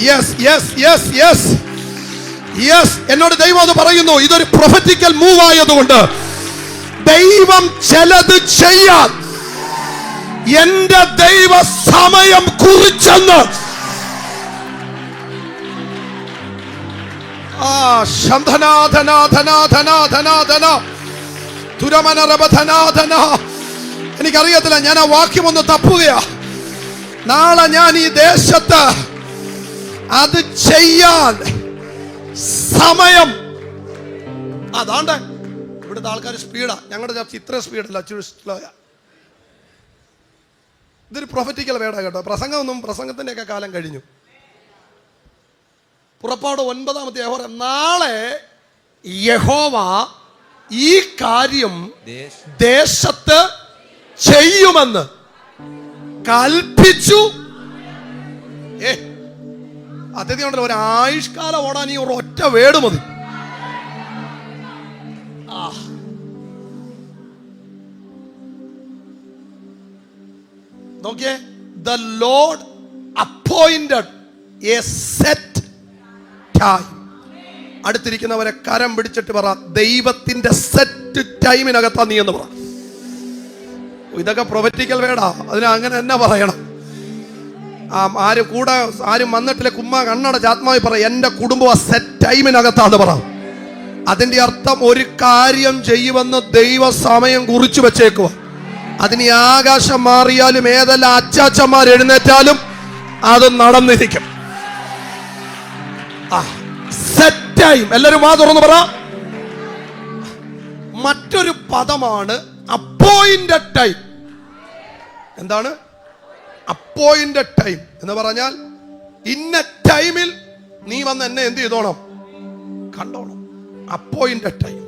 Yes yes yes yes yes, എന്നോട് ദൈവം അത് പറയുന്നു. ഇതൊരു പ്രൊഫറ്റിക്കൽ മൂവ് ആയതുകൊണ്ട് ദൈവം ചിലത് ചെയ്യാൻ എന്റെ ദൈവ സമയം കുറിച്ചെന്ന്. എനിക്കറിയത്തില്ല, ഞാൻ ആ വാക്യം ഒന്ന് തപ്പുകയാ. നാളെ ഞാൻ ഈ ദേശത്ത് അത് ചെയ്യാൻ സമയം. അതാണ്ട് ഇവിടുത്തെ ആൾക്കാർ സ്പീഡാ, ഞങ്ങളുടെ ചർച്ച ഇത്ര സ്പീഡല്ല, സ്ലോയാ. ഇതൊരു പ്രൊഫറ്റിക്കൽ വേടാ കേട്ടോ. പ്രസംഗത്തിന്റെ ഒക്കെ കാലം കഴിഞ്ഞു. പുറപ്പാട് 9-ാമത്തെ യഹോവ, നാളെ യഹോവ ഈ കാര്യം ദേശത്ത് ചെയ്യുമെന്ന് കൽപ്പിച്ചു. അദ്ദേഹം ഉണ്ടല്ലോ, ഒരു ആയുഷ്കാലം ഓടാൻ ഈ ഒരു ഒറ്റ വേട് മതി. നോക്കിയേ, the lord appointed a set time. അടുത്തിരിക്കുന്നവരെ കരം പിടിച്ചിട്ട് പറ, ദൈവത്തിന്റെ സെറ്റ് ടൈമിനകത്താ നീ എന്ന് പറ. ഇതൊക്കെ പ്രൊഫറ്റിക്കൽ വേടാ, അതിന് അങ്ങനെ തന്നെ പറയണം. ആരും വന്നിട്ടില്ല, കുമ്മ കണ്ണടച്ച് ആത്മാവി പറ, എന്റെ കുടുംബം ആ സെറ്റ് ടൈമിനകത്താന്ന് പറ. അതിന്റെ അർത്ഥം ഒരു കാര്യം ചെയ്യുമെന്ന് ദൈവ സമയം കുറിച്ചു വെച്ചേക്കുക. അതിന് ആകാശം മാറിയാലും ഏതെല്ലാം അച്ചാച്ചന്മാർ എഴുന്നേറ്റാലും അത് നടന്നിരിക്കും. Set time. എല്ലാവരും വാ തുറന്ന് പറ. മറ്റൊരു പദമാണ് അപ്പോയിന്റഡ് ടൈം. എന്താണ് അപ്പോയിന്റഡ് ടൈം എന്ന് പറഞ്ഞാൽ, ഇന്ന ടൈമിൽ നീ വന്ന് എന്നെ എന്ത് ചെയ്തോണം, കണ്ടോണം. Appointed time.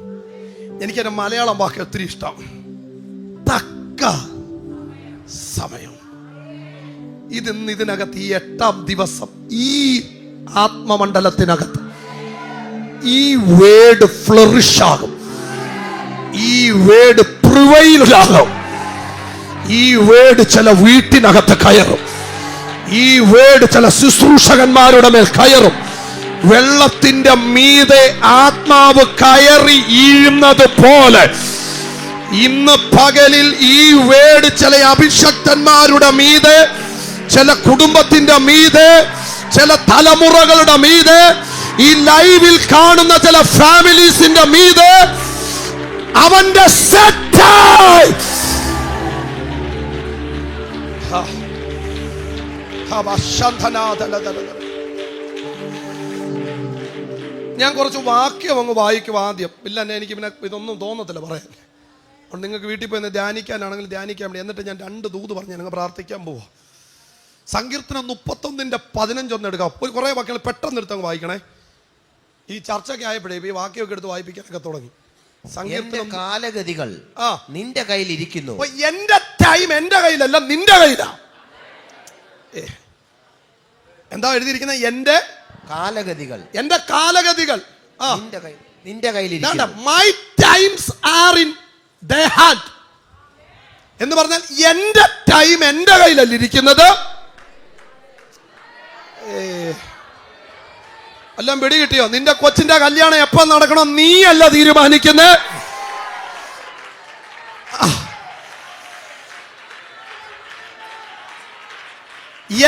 എനിക്കെന്റെ മലയാളം വാക്ക് ഒത്തിരി ഇഷ്ടം. തക്ക സമയം. ഇതിനകത്ത് ഈ 8-ാം ദിവസം ഈ ആത്മമണ്ഡലത്തിനകത്ത് ഈ വേർഡ് ഫ്ലറിഷ് ആകും. ഈ വേർഡ് പ്രിവൈലാകും. ഈ വേർഡ് ചില വീട്ടിനകത്ത് കയറും. ഈ വേർഡ് ചില ശുശ്രൂഷകന്മാരുടെ മേൽ കയറും. വെള്ളത്തിന്റെ മീതെ ആത്മാവ് കയറി ഈഴുന്നത് പോലെ ഇന്ന് പകലിൽ ഈ വേർഡ് ചില അഭിഷക്തന്മാരുടെ മീതെ, ചില കുടുംബത്തിന്റെ മീതെ, ചില തലമുറകളുടെ മീതെ, ഈ ലൈവിൽ കാണുന്ന ചില ഫാമിലീസിന്റെ മീതെ അവന്റെ സെറ്റായി. ഞാൻ കുറച്ച് വാക്യം അങ്ങ് വായിക്കും ആദ്യം. ഇല്ല, എനിക്ക് പിന്നെ ഇതൊന്നും തോന്നത്തില്ല പറയാൻ. അതുകൊണ്ട് നിങ്ങൾക്ക് വീട്ടിൽ പോയി ധ്യാനിക്കാനാണെങ്കിൽ ധ്യാനിക്കാൻ വേണ്ടി. എന്നിട്ട് ഞാൻ 2 ദൂത് പറഞ്ഞ് നിങ്ങൾ പ്രാർത്ഥിക്കാൻ പോവാ. സങ്കീർത്തനം 31:15 എടുക്കാം. ഒരു കുറേ വാക്യങ്ങൾ പെട്ടെന്ന് എടുത്തങ്ങ് വായിക്കണേ. ഈ ചർച്ചയ്ക്ക് ആയപ്പോഴേ ഈ വാക്യമൊക്കെ എടുത്ത് വായിപ്പിക്കാനൊക്കെ തുടങ്ങി. സങ്കീർത്തനം കാലഗതികൾ നിന്റെ കയ്യിൽ ഇരിക്കുന്നു. എന്റെ ടൈം എന്റെ കയ്യിലല്ല, നിന്റെ കയ്യിലാ. എന്താ എഴുതിയിരിക്കുന്നത്? എന്റെ കാലഗതികൾ. എന്റെ കാലഗതികൾ നിന്റെ കയ്യിൽ. My times are in their hand എന്ന് പറഞ്ഞാൽ എന്റെ ടൈം എന്റെ കയ്യിലല്ല ഇരിക്കുന്നത്. എല്ലാം പിടി കിട്ടിയോ? നിന്റെ കൊച്ചിന്റെ കല്യാണം എപ്പം നടക്കണം നീയല്ല തീരുമാനിക്കുന്നേ.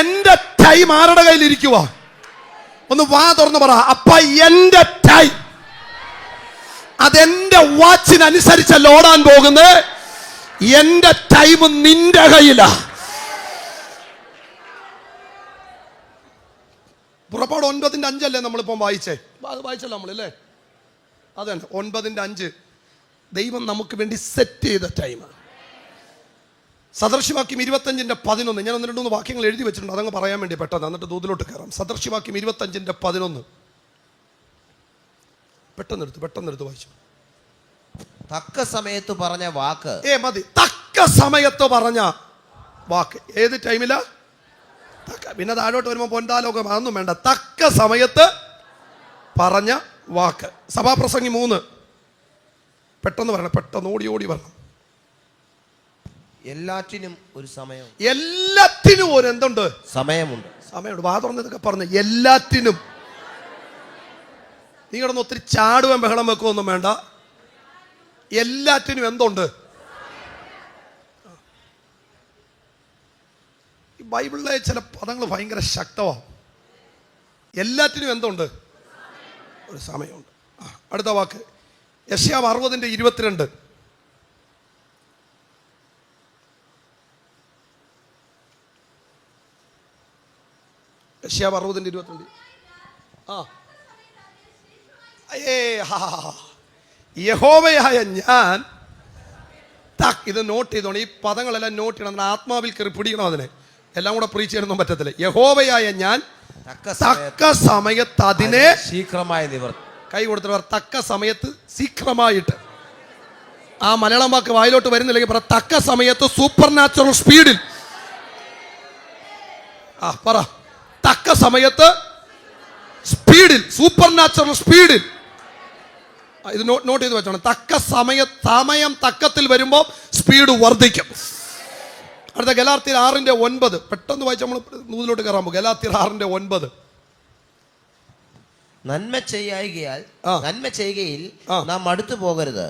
എന്റെ ടൈം ആരുടെ കയ്യിൽ ഇരിക്കുക? ഒന്ന് വാ തുറന്ന് പറ, അപ്പ എന്റെ ടൈം അതെന്റെ വാച്ചിനനുസരിച്ചല്ല ഓടാൻ പോകുന്നത്. എന്റെ ടൈം നിന്റെ കയ്യിലാ. പുറപ്പാട് 9:5 നമ്മളിപ്പം വായിച്ചേ. അത് വായിച്ചല്ലോ നമ്മളല്ലേ? അതാണ് 9:5. ദൈവം നമുക്ക് വേണ്ടി സെറ്റ് ചെയ്ത ടൈം. സദൃശവാക്യം 25:11. ഞാൻ 1-2 വാക്യങ്ങൾ എഴുതി വെച്ചിട്ടുണ്ട്, അതങ്ങ് പറയാൻ വേണ്ടി പെട്ടെന്ന്, എന്നിട്ട് ദൂതിലോട്ട് കയറാം. സദൃശവാക്യം 25:11 പെട്ടെന്നെടുത്ത് വായിച്ചു. തക്ക സമയത്ത് പറഞ്ഞ വാക്ക്. മതി. തക്ക സമയത്ത് പറഞ്ഞ വാക്ക്. ഏത് ടൈമിലാ? പിന്നെ താഴോട്ട് വരുമ്പോൾ പൊൻതാലോകം അതൊന്നും വേണ്ട. തക്ക സമയത്ത് പറഞ്ഞ വാക്ക്. സഭാപ്രസംഗി 3. പെട്ടെന്ന് പറയണം, പെട്ടെന്ന് ഓടി പറയണം. എല്ലാറ്റിനും ഒരു സമയം. എല്ലാറ്റിനും ഒരു എന്തുണ്ട്? സമയമുണ്ട്. വാ തുറന്നതൊക്കെ പറഞ്ഞു. എല്ലാറ്റിനും. നീ കിടന്ന് ഒത്തിരി ചാടുവാൻ ബഹളം വെക്കുമൊന്നും വേണ്ട. എല്ലാറ്റിനും എന്തുണ്ട്? ഈ ബൈബിളിലെ ചില പദങ്ങൾ ഭയങ്കര ശക്തമാണ്. എല്ലാറ്റിനും എന്തുണ്ട്? ഒരു സമയമുണ്ട്. അടുത്ത വാക്ക് യെശയ്യാവ് 60:22. യെശയ്യാവ് 60:22. യഹോവയായ ഞാൻ. ഇത് നോട്ട് ചെയ്തോണം. ഈ പദങ്ങളെല്ലാം നോട്ട് ചെയ്യണം. ആത്മാവിൽ കയറി പിടിക്കണം. അതിനെ എല്ലാം കൂടെ പ്രീച്ച് ചെയ്യാനൊന്നും പറ്റത്തില്ല. യഹോവയായ ഞാൻ തക്ക സമയത്ത് അതിനെ ശീഘ്രമായി നിവർത്തി. കൈ കൊടുത്തവർ തക്ക സമയത്ത് ശീഘ്രമായിട്ട്. ആ മലയാളം വാക്ക് വായിലോട്ട് വരുന്നില്ലെങ്കിൽ പറ, തക്ക സമയത്ത് സൂപ്പർ നാച്ചുറൽ സ്പീഡിൽ. പറ, തക്ക സമയത്ത് സ്പീഡിൽ, സൂപ്പർ നാച്ചുറൽ സ്പീഡിൽ. ഇത് നോട്ട് ചെയ്ത് വെച്ചോണം. തക്ക സമയം തക്കത്തിൽ വരുമ്പോൾ സ്പീഡ് വർദ്ധിക്കും. അടുത്ത ഗലാത്യർ 6:9. പെട്ടെന്ന് വായിച്ച് നമ്മൾ നൂതിലോട്ട് കയറാൻ പോകും. ഗലാത്യർ 6:9. നന്മ ചെയ്യുകയിൽ നാം മടുത്തു പോകരുത്.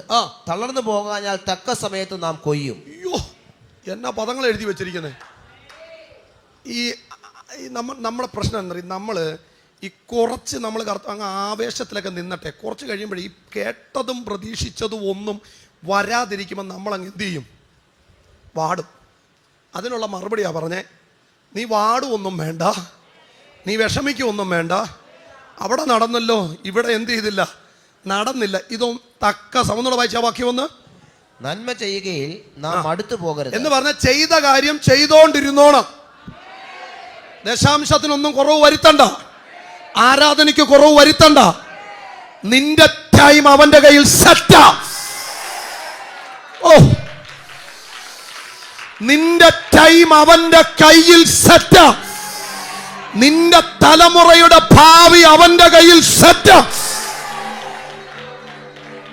തളർന്നു പോകാഞ്ഞാൽ തക്ക സമയത്ത് നാം കൊയ്യും. അയ്യോ, എന്നാ പദങ്ങൾ എഴുതി വെച്ചിരിക്കുന്നത്. ഈ നമ്മുടെ പ്രശ്നം എന്താ പറയുക? നമ്മള് ഈ കുറച്ച് നമ്മൾ അങ്ങ് ആവേശത്തിലൊക്കെ നിന്നട്ടെ, കുറച്ച് കഴിയുമ്പോഴേ ഈ കേട്ടതും പ്രതീക്ഷിച്ചതും ഒന്നും വരാതിരിക്കുമ്പോൾ നമ്മളങ്ങ് എന്ത് ചെയ്യും? വാടും. അതിനുള്ള മറുപടിയാ പറഞ്ഞേ. നീ വാടുമൊന്നും വേണ്ട, നീ വിഷമിക്കൊന്നും വേണ്ട. അവിടെ നടന്നല്ലോ, ഇവിടെ എന്ത് ചെയ്തില്ല? നടന്നില്ല. ഇതും തക്ക സമയം വായിച്ച വാക്യം ഒന്ന്. നന്മ ചെയ്യുകയിൽ നാം മടുത്തു പോകരുത് എന്ന് പറഞ്ഞ ചെയ്ത കാര്യം ചെയ്തോണ്ടിരുന്നോണം. ദശാംശത്തിനൊന്നും കുറവ് വരുത്തണ്ട, ആരാധനയ്ക്ക് കുറവ് വരുത്തണ്ട. നിന്റെ ടൈം അവന്റെ കയ്യിൽ സെറ്റാ. നിന്റെ ടൈം അവന്റെ കയ്യിൽ സെറ്റാ. നിന്റെ തലമുറയുടെ ഭാവി അവന്റെ കയ്യിൽ സെറ്റാ.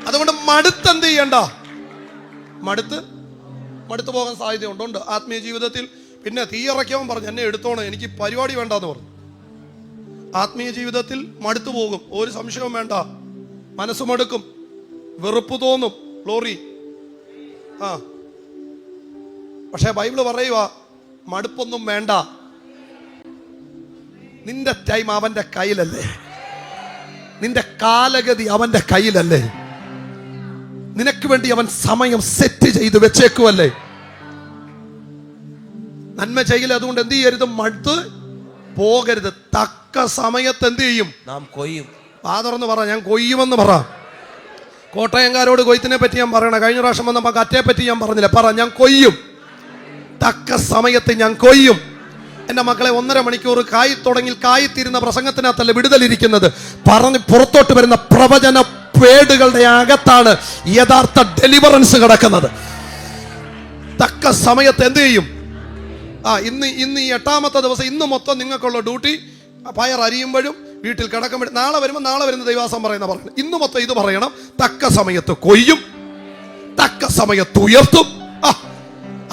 അതുകൊണ്ട് മടുത്തെന്ത് ചെയ്യണ്ട? മടുത്തു പോകാൻ സാധ്യതയുണ്ട്. ആത്മീയ ജീവിതത്തിൽ പിന്നെ തീയിറക്കിയവൻ പറഞ്ഞു, എന്നെ എടുത്തോണം, എനിക്ക് പരിപാടി വേണ്ടെന്ന് പറഞ്ഞു. ആത്മീയ ജീവിതത്തിൽ മടുത്തു പോകും, ഒരു സംശയവും വേണ്ട. മനസ്സ് മടുക്കും, വെറുപ്പ് തോന്നും. ഗ്ലോറി. പക്ഷെ ബൈബിള് പറയുക, മടുപ്പൊന്നും വേണ്ട. നിന്റെ ടൈം അവന്റെ കയ്യിലല്ലേ? നിന്റെ കാലഗതി അവന്റെ കയ്യിലല്ലേ? നിനക്ക് വേണ്ടി അവൻ സമയം സെറ്റ് ചെയ്ത് വെച്ചേക്കുവല്ലേ? നന്മ ചെയ്യില്ല. അതുകൊണ്ട് എന്ത് ചെയ്യരുത്? മടുത്ത് പോകരുത്. തക്ക സമയത്ത് എന്ത് ചെയ്യും? നാം കൊയ്യും. തുറന്ന് പറ, ഞാൻ കൊയ്യുമെന്ന് പറ. കോട്ടയംകാരോട് കൊയ്ത്തിനെ പറ്റി ഞാൻ പറയണം. കഴിഞ്ഞ പ്രാവശ്യം വന്നപ്പോൾ കറ്റയെ പറ്റി ഞാൻ പറഞ്ഞില്ല. പറ, ഞാൻ കൊയ്യും. തക്ക സമയത്ത് ഞാൻ കൊയ്യും. എൻ്റെ മക്കളെ, 1.5 മണിക്കൂർ കായിത്തീരുന്ന പ്രസംഗത്തിനകത്തല്ല വിടുതലിരിക്കുന്നത്. പറഞ്ഞ് പുറത്തോട്ട് വരുന്ന പ്രവചന പേടുകളുടെ അകത്താണ് യഥാർത്ഥ ഡെലിവറൻസ് കിടക്കുന്നത്. തക്ക സമയത്ത് എന്ത് ചെയ്യും? ഇന്ന് ഈ 8ാമത്തെ ദിവസം, ഇന്ന് മൊത്തം നിങ്ങൾക്കുള്ള ഡ്യൂട്ടി പയർ അരിയുമ്പോഴും വീട്ടിൽ കിടക്കുമ്പോഴും, നാളെ വരുന്ന ദൈവാസം പറയണം. ഇന്ന് മൊത്തം ഇത് പറയണം. തക്ക സമയത്ത് കൊയ്യും, തക്ക സമയത്ത് ഉയർത്തും.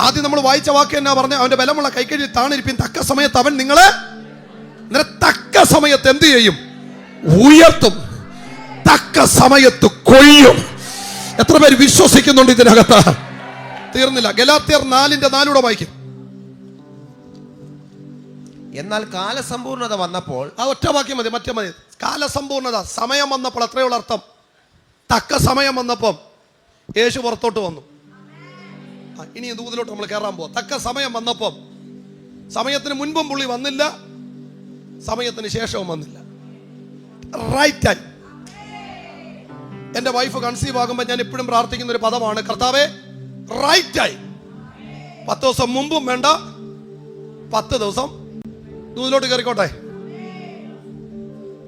ആദ്യം നമ്മൾ വായിച്ച വാക്ക് എന്നാ പറഞ്ഞ? അവന്റെ ബലമുള്ള കൈക്കഴിയിൽ താണിരിപ്പിൻ, തക്ക സമയത്ത് അവൻ നിങ്ങളെ. തക്ക സമയത്ത് എന്ത് ചെയ്യും? ഉയർത്തും, തക്ക സമയത്ത് കൊയ്യും. എത്ര പേര് വിശ്വസിക്കുന്നുണ്ട് ഇതിനകത്ത്? തീർന്നില്ല. ഗലാത്യർ 4:4 വായിക്കും. എന്നാൽ കാലസമ്പൂർണത വന്നപ്പോൾ, ആ ഒറ്റ വാക്യം മതി, മറ്റേ മതി. കാലസമ്പൂർണത, സമയം വന്നപ്പോൾ. അത്രയുള്ള അർത്ഥം. തക്ക സമയം വന്നപ്പം യേശു പുറത്തോട്ട് വന്നു. ഇനി ദൂതിലോട്ട് നമ്മൾ കയറാൻ പോവാം. തക്ക സമയം വന്നപ്പം, സമയത്തിന് മുൻപും പുള്ളി വന്നില്ല, സമയത്തിന് ശേഷവും വന്നില്ല. Right time. എന്റെ വൈഫ് കൺസീവ് ആകുമ്പോൾ ഞാൻ എപ്പോഴും പ്രാർത്ഥിക്കുന്ന ഒരു പദമാണ്, കർത്താവേ റൈറ്റ് ടൈം. 10 ദിവസം മുമ്പും വേണ്ട, 10 ദിവസം ദൂതിലോട്ട് കയറിക്കോട്ടെ.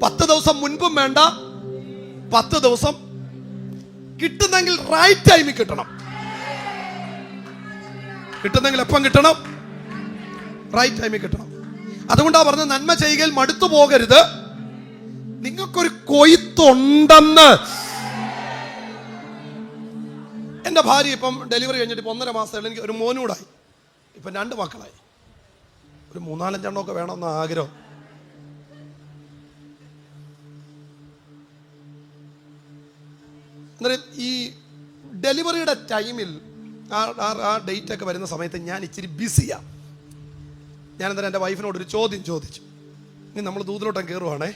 10 ദിവസം മുൻപും വേണ്ട, 10 ദിവസം കിട്ടുന്നെങ്കിൽ റൈറ്റ് ടൈമിൽ കിട്ടണം. കിട്ടുന്നെങ്കിൽ എപ്പം കിട്ടണം? റൈറ്റ് ടൈമിൽ കിട്ടണം. അതുകൊണ്ടാ പറഞ്ഞത്, നന്മ ചെയ്യുകയിൽ മടുത്തു പോകരുത്, നിങ്ങൾക്കൊരു കൊയ്ത്തുണ്ടെന്ന്. എൻ്റെ ഭാര്യ ഇപ്പം ഡെലിവറി കഴിഞ്ഞിട്ട് ഇപ്പം 1.5 മാസം, എനിക്ക് ഒരു മോനൂടായി, ഇപ്പം 2 മക്കളായി. ഒരു 3-4 എണ്ണമൊക്കെ വേണമെന്ന ആഗ്രഹം. അന്നേരം ഈ ഡെലിവറിയുടെ ടൈമിൽ ആ ഡേറ്റ് ഒക്കെ വരുന്ന സമയത്ത് ഞാൻ ഇച്ചിരി ബിസിയാണ്. ഞാനെന്തായാലും എൻ്റെ വൈഫിനോട് ഒരു ചോദ്യം ചോദിച്ചു. ഇനി നമ്മൾ ദൂതിലോട്ടം കയറുവാണേ,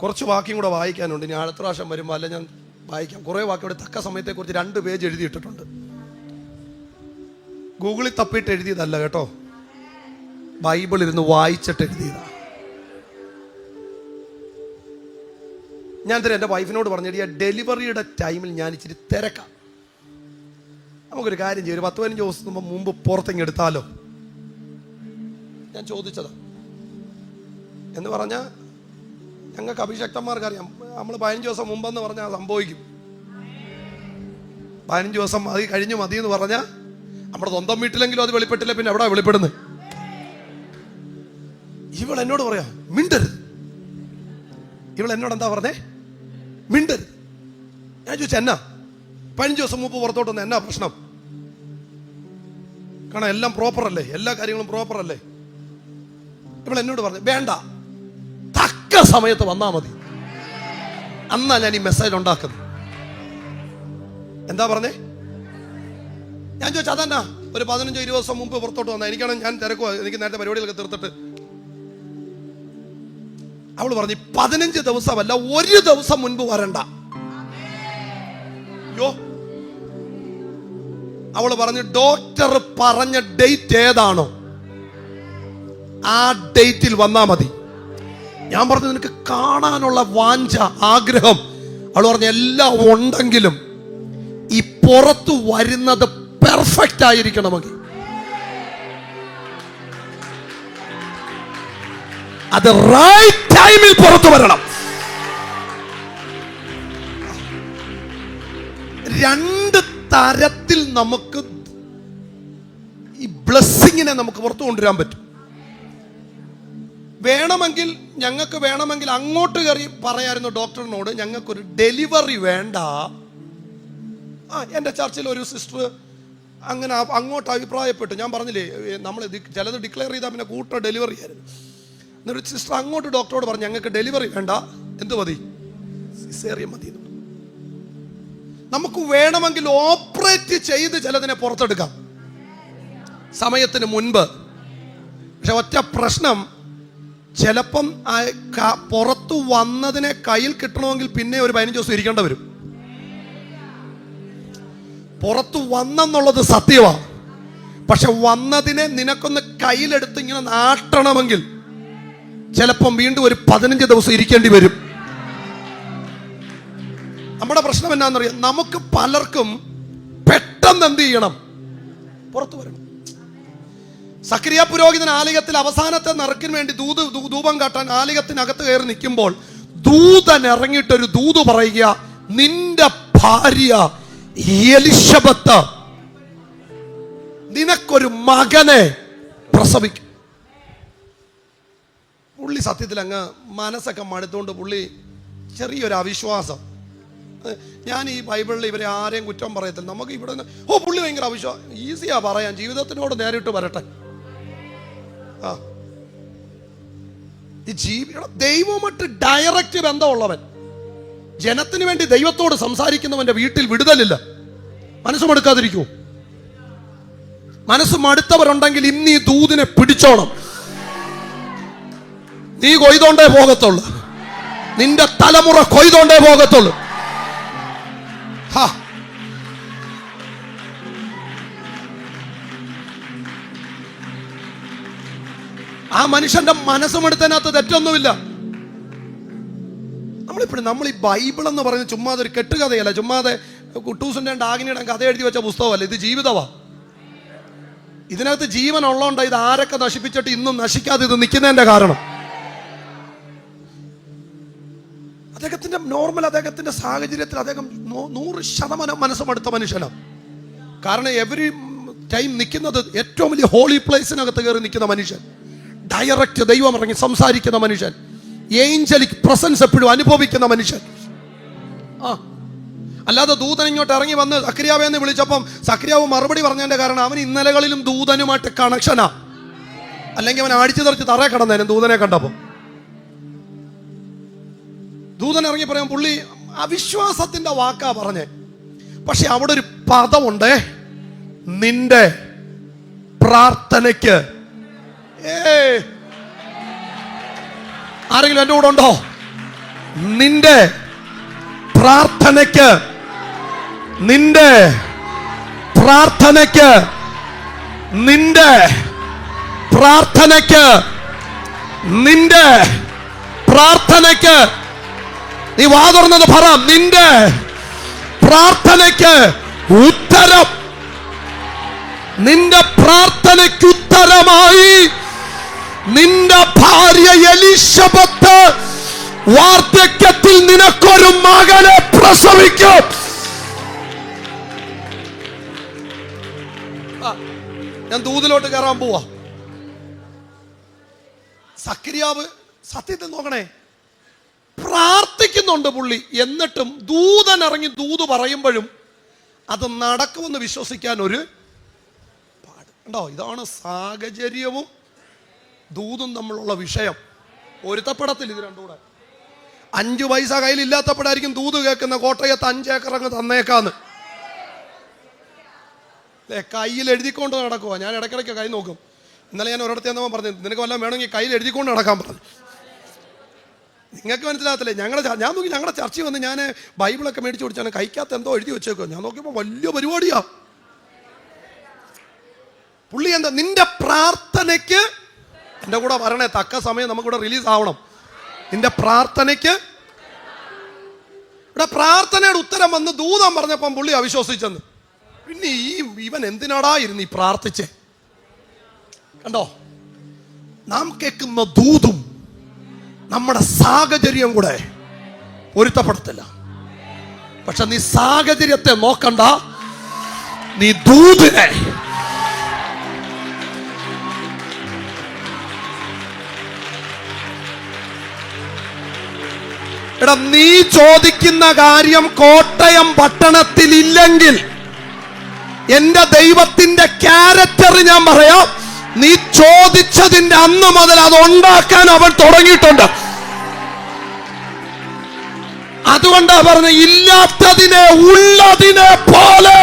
കുറച്ച് വാക്യം കൂടെ വായിക്കാനുണ്ട്. ഇനി അടുത്ത പ്രാവശ്യം വരുമ്പോൾ അല്ല ഞാൻ വായിക്കാം. കുറേ വാക്കിയുടെ തക്ക സമയത്തെക്കുറിച്ച് 2 പേജ് എഴുതിയിട്ടിട്ടുണ്ട്. ഗൂഗിളിൽ തപ്പിയിട്ട് എഴുതിയതല്ല കേട്ടോ, ബൈബിൾ ഇരുന്ന് വായിച്ചിട്ട് എഴുതിയതാണ്. ഞാൻ തരാം. എൻ്റെ വൈഫിനോട് പറഞ്ഞു, ഡെലിവറിയുടെ ടൈമിൽ ഞാൻ ഇച്ചിരി തിരക്കാം, നമുക്കൊരു കാര്യം ചെയ്യും, ഒരു 10-15 ദിവസം മുമ്പ് പുറത്തേക്ക് എടുത്താലോ. ഞാൻ ചോദിച്ചതാ. എന്ന് പറഞ്ഞാൽ ഞങ്ങൾക്ക് അഭിഷക്തന്മാർക്ക് അറിയാം, നമ്മൾ 15 ദിവസം മുമ്പെന്ന് പറഞ്ഞാൽ സംഭവിക്കും. 15 ദിവസം മതി, കഴിഞ്ഞു മതി എന്ന് പറഞ്ഞാൽ നമ്മുടെ സ്വന്തം വീട്ടിലെങ്കിലും അത് വെളിപ്പെട്ടില്ല, പിന്നെ എവിടെ വെളിപ്പെടുന്നത്? ഇവൾ എന്നോട് പറയാ മിണ്ടരുത്. ഇവൾ എന്നോട് എന്താ പറഞ്ഞേ? മിണ്ടരുത്. ഞാൻ ചോദിച്ചു എന്നാ? 15 ദിവസം മുമ്പ് പുറത്തോട്ട് വന്ന എന്നാ പ്രശ്നം? കാരണം എല്ലാം പ്രോപ്പർ അല്ലേ, എല്ലാ കാര്യങ്ങളും പ്രോപ്പർ അല്ലേ? ഇവൾ എന്നോട് പറഞ്ഞു വേണ്ട, തക്ക സമയത്ത് വന്നാ മതി. അന്നാ ഞാൻ ഈ മെസ്സേജ് ഉണ്ടാക്കുന്നത്. എന്താ പറഞ്ഞേ? ഞാൻ ചോദിച്ചു അതെന്നാ ഒരു 15-20 ദിവസം മുമ്പ് പുറത്തോട്ട് വന്ന? എനിക്കാണെങ്കിൽ ഞാൻ തിരക്കുവാ, എനിക്ക് നേരത്തെ പരിപാടികളൊക്കെ തീർത്തിട്ട്. അവള് പറഞ്ഞു 15 ദിവസമല്ല, 1 ദിവസം മുൻപ് വരണ്ട. യോ, അവള് പറഞ്ഞു ഡോക്ടർ പറഞ്ഞ ഡേറ്റ് ഏതാണോ ആ ഡേറ്റിൽ വന്നാ മതി. ഞാൻ പറഞ്ഞു നിനക്ക് കാണാനുള്ള വാഞ്ച, ആഗ്രഹം. അവൾ പറഞ്ഞു എല്ലാം ഉണ്ടെങ്കിലും ഈ പുറത്തു വരുന്നത് പെർഫെക്റ്റ് ആയിരിക്കണമെങ്കിൽ അത് റൈറ്റ് ടൈമിൽ പുറത്തു വരണം. 2 തരത്തിൽ നമുക്ക് ഈ ബ്ലെസ്സിങ്ങിനെ നമുക്ക് പുറത്തു കൊണ്ടുവരാൻ പറ്റും. വേണമെങ്കിൽ ഞങ്ങൾക്ക് വേണമെങ്കിൽ അങ്ങോട്ട് കയറി പറയായിരുന്നു ഡോക്ടറിനോട്, ഞങ്ങൾക്കൊരു ഡെലിവറി വേണ്ട. എൻ്റെ ചർച്ചിൽ ഒരു സിസ്റ്റർ അങ്ങനെ അങ്ങോട്ട് അഭിപ്രായപ്പെട്ടു. ഞാൻ പറഞ്ഞില്ലേ, നമ്മൾ ചിലത് ഡിക്ലെയർ ചെയ്താൽ പിന്നെ കൂട്ട ഡെലിവറി ആയിരുന്നു. എന്നൊരു സിസ്റ്റർ അങ്ങോട്ട് ഡോക്ടറോട് പറഞ്ഞു ഞങ്ങൾക്ക് ഡെലിവറി വേണ്ട, എന്ത് മതി? സിസേറിയൻ മതി. നമുക്ക് വേണമെങ്കിൽ ഓപ്പറേറ്റ് ചെയ്ത് ചിലതിനെ പുറത്തെടുക്കാം സമയത്തിന് മുൻപ്. പക്ഷെ ഒറ്റ പ്രശ്നം, ചിലപ്പം പുറത്തു വന്നതിനെ കയ്യിൽ കിട്ടണമെങ്കിൽ പിന്നെ ഒരു 15 ദിവസം ഇരിക്കേണ്ടി വരും. പുറത്തു വന്നെന്നുള്ളത് സത്യമാണ്, പക്ഷെ വന്നതിനെ നിനക്കൊന്ന് കയ്യിലെടുത്ത് ഇങ്ങനെ നാട്ടണമെങ്കിൽ ചിലപ്പം വീണ്ടും ഒരു 15 ദിവസം ഇരിക്കേണ്ടി വരും. നമ്മുടെ പ്രശ്നം എന്നാന്നറിയാം, നമുക്ക് പലർക്കും പെട്ടെന്ന് എന്ത് ചെയ്യണം? പുറത്തു വരണം. സക്രിയ പുരോഹിതൻ ആലയത്തിൽ അവസാനത്തെ നറുക്കിന് വേണ്ടി ധൂപം കാട്ടാൻ ആലയത്തിനകത്ത് കയറി നിൽക്കുമ്പോൾ ദൂതൻ ഇറങ്ങിയിട്ടൊരു ദൂത് പറയുക, നിന്റെ ഭാര്യ എലിശബത്ത് നിനക്കൊരു മകനെ പ്രസവിക്കും. പുള്ളി സത്യത്തിൽ അങ്ങ് മനസ്സൊക്കെ മടുത്തുകൊണ്ട് പുള്ളി ചെറിയൊരു അവിശ്വാസം. ഞാൻ ഈ ബൈബിളിൽ ഇവരെ ആരെയും കുറ്റം പറയത്തില്ല, നമുക്ക് ഇവിടെ പുള്ളി ഭയങ്കര അവിശ്വാസം. ഈസിയാ പറയാൻ, ജീവിതത്തിനോട് നേരിട്ട് വരട്ടെ. ഈ ദൈവമായിട്ട് ഡയറക്റ്റ് ബന്ധമുള്ളവൻ, ജനത്തിന് വേണ്ടി ദൈവത്തോട് സംസാരിക്കുന്നവന്റെ വീട്ടിൽ വിടുതലില്ല. മനസ്സ് മടുക്കാതിരിക്കൂ. മനസ്സ് മടുത്തവരുണ്ടെങ്കിൽ ഇന്ന് ഈ ദൂതിനെ പിടിച്ചോണം. നീ കൊയ്തോണ്ടേ പോകത്തുള്ളൂ, നിന്റെ തലമുറ കൊയ്തോണ്ടേ പോകത്തുള്ളൂ. ആ മനുഷ്യന്റെ മനസ്സുമെടുത്തതിനകത്ത് തെറ്റൊന്നുമില്ല. നമ്മൾ ഈ ബൈബിൾ എന്ന് പറയുന്നത് ചുമ്മാതെ ഒരു കെട്ടുകഥയല്ല, ചുമ്മാതെ കുട്ടൂസിന്റെ ഡാഗിനിയുടെ കഥ എഴുതി വെച്ച പുസ്തകമല്ല. ഇത് ജീവിതമാ. ഇതിനകത്ത് ജീവൻ ഉള്ളതുകൊണ്ട് ഇത് ആരൊക്കെ നശിപ്പിച്ചിട്ട് ഇന്നും നശിക്കാതെ ഇത് നിൽക്കുന്നതിന്റെ കാരണം അദ്ദേഹത്തിന്റെ സാഹചര്യത്തിൽ അദ്ദേഹം 100% മനസ്സുമെടുത്ത മനുഷ്യനാണ്. കാരണം എവരി ടൈം നിൽക്കുന്നത് ഏറ്റവും വലിയ ഹോളി പ്ലേസിനകത്ത് കയറി നിൽക്കുന്ന മനുഷ്യൻ, ഡയറക്റ്റ് ദൈവം ഇറങ്ങി സംസാരിക്കുന്ന മനുഷ്യൻ, ഏഞ്ചലിക് പ്രസൻസ് എപ്പോഴും അനുഭവിക്കുന്ന മനുഷ്യൻ. അല്ലാതെ ദൂതൻ ഇങ്ങോട്ട് ഇറങ്ങി വന്ന് സക്രിയാവെ എന്ന് വിളിച്ചപ്പം സക്രിയാവ് മറുപടി പറഞ്ഞതിന്റെ കാരണം അവൻ ഇന്നലകളിലും ദൂതനുമായിട്ട് കണക്ഷനാ. അല്ലെങ്കിൽ അവൻ അടിച്ചു തെറിച്ച് തറയെ കിടന്നേനും ദൂതനെ കണ്ടപ്പോൾ. ദൂതൻ ഇറങ്ങി പറയാൻ പുള്ളി അവിശ്വാസത്തിന്റെ വാക്കാ പറഞ്ഞേ. പക്ഷെ അവിടെ ഒരു പദമുണ്ട്, നിന്റെ പ്രാർത്ഥനയ്ക്ക്. ആരെങ്കിലും എൻ്റെ കൂടെ ഉണ്ടോ? നിന്റെ പ്രാർത്ഥനയ്ക്ക്, നിന്റെ പ്രാർത്ഥനയ്ക്ക്, നിന്റെ പ്രാർത്ഥനയ്ക്ക്, നിന്റെ പ്രാർത്ഥനയ്ക്ക്. നീ വാ തുറന്നത് പറ, നിന്റെ പ്രാർത്ഥനയ്ക്ക് ഉത്തരം. നിന്റെ പ്രാർത്ഥനയ്ക്ക് ഉത്തരമായി നിന്റെ ഭാര്യ എലിശബത്ത് വാർദ്ധക്യത്തിൽ നിനക്കൊരു മകനെ പ്രസവിക്കും. ഞാൻ ദൂതിലോട്ട് കയറാൻ പോവാ. സക്രിയാവ് സത്യത്തിൽ നോക്കണേ, പ്രാർത്ഥിക്കുന്നുണ്ട് പുള്ളി. എന്നിട്ടും ദൂതൻ ഇറങ്ങി ദൂത് പറയുമ്പോഴും അത് നടക്കുമെന്ന് വിശ്വസിക്കാൻ ഒരു പാട് ഉണ്ടോ? ഇതാണ് സാഹചര്യവും ദൂതും തമ്മിലുള്ള വിഷയം. ഒരുത്തപ്പെടത്തില്ല ഇത് രണ്ടുകൂടെ. 5 പൈസ കയ്യിലില്ലാത്തപ്പോഴായിരിക്കും ദൂത് കേൾക്കുന്ന കോട്ടയത്ത് 5 ഏക്കർ അങ്ങ് തന്നേക്കാന്ന്. കയ്യിൽ എഴുതിക്കൊണ്ട് നടക്കുക. ഞാൻ ഇടയ്ക്കിടയ്ക്ക് കൈ നോക്കും. ഇന്നലെ ഞാൻ ഒരിടത്ത് ചെന്നപ്പോൾ പറഞ്ഞു, നിനക്ക് വല്ലതും വേണമെങ്കിൽ കയ്യിൽ എഴുതിക്കൊണ്ട് നടക്കാൻ പറഞ്ഞു. നിങ്ങൾക്ക് മനസ്സിലാകത്തില്ലേ? ഞാൻ നോക്കി ഞങ്ങളുടെ ചർച്ചയിൽ വന്ന് ഞാൻ ബൈബിളൊക്കെ മേടിച്ച് കൊടുച്ചാണ് കൈക്കകത്ത് എന്തോ എഴുതി വെച്ചേക്കോ. ഞാൻ നോക്കിയപ്പോൾ വലിയ പരിപാടിയാ. പുള്ളി എന്താ, നിന്റെ പ്രാർത്ഥനയ്ക്ക്, എൻ്റെ കൂടെ പറയണേ, തക്ക സമയം നമുക്കിവിടെ റിലീസ് ആവണം. നിന്റെ പ്രാർത്ഥനയ്ക്ക്. ഇവിടെ പ്രാർത്ഥനയുടെ ഉത്തരം വന്ന് ദൂതം പറഞ്ഞപ്പം പുള്ളി അവിശ്വസിച്ചെന്ന്. പിന്നെ ഇവൻ എന്തിനാടാ ഇരുന്ന് ഈ പ്രാർത്ഥിച്ചേ? കണ്ടോ, നാം കേൾക്കുന്ന ദൂതും നമ്മുടെ സാഹചര്യം കൂടെ പൊരുത്തപ്പെടത്തില്ല. പക്ഷെ നീ സാഹചര്യത്തെ നോക്കണ്ട, നീ ദൂതിനെ. എടാ, നീ ചോദിക്കുന്ന കാര്യം കോട്ടയം പട്ടണത്തിൽ ഇല്ലെങ്കിൽ എന്റെ ദൈവത്തിന്റെ ക്യാരക്ടർ ഞാൻ പറയാം, നീ ചോദിച്ചതിന്റെ അന്ന് മുതൽ അത് ഉണ്ടാക്കാൻ അവൻ തുടങ്ങിയിട്ടുണ്ട്. അതുകൊണ്ടാ പറഞ്ഞ, ഇല്ലാത്തതിനെ ഉള്ളതിനെ പോലെ.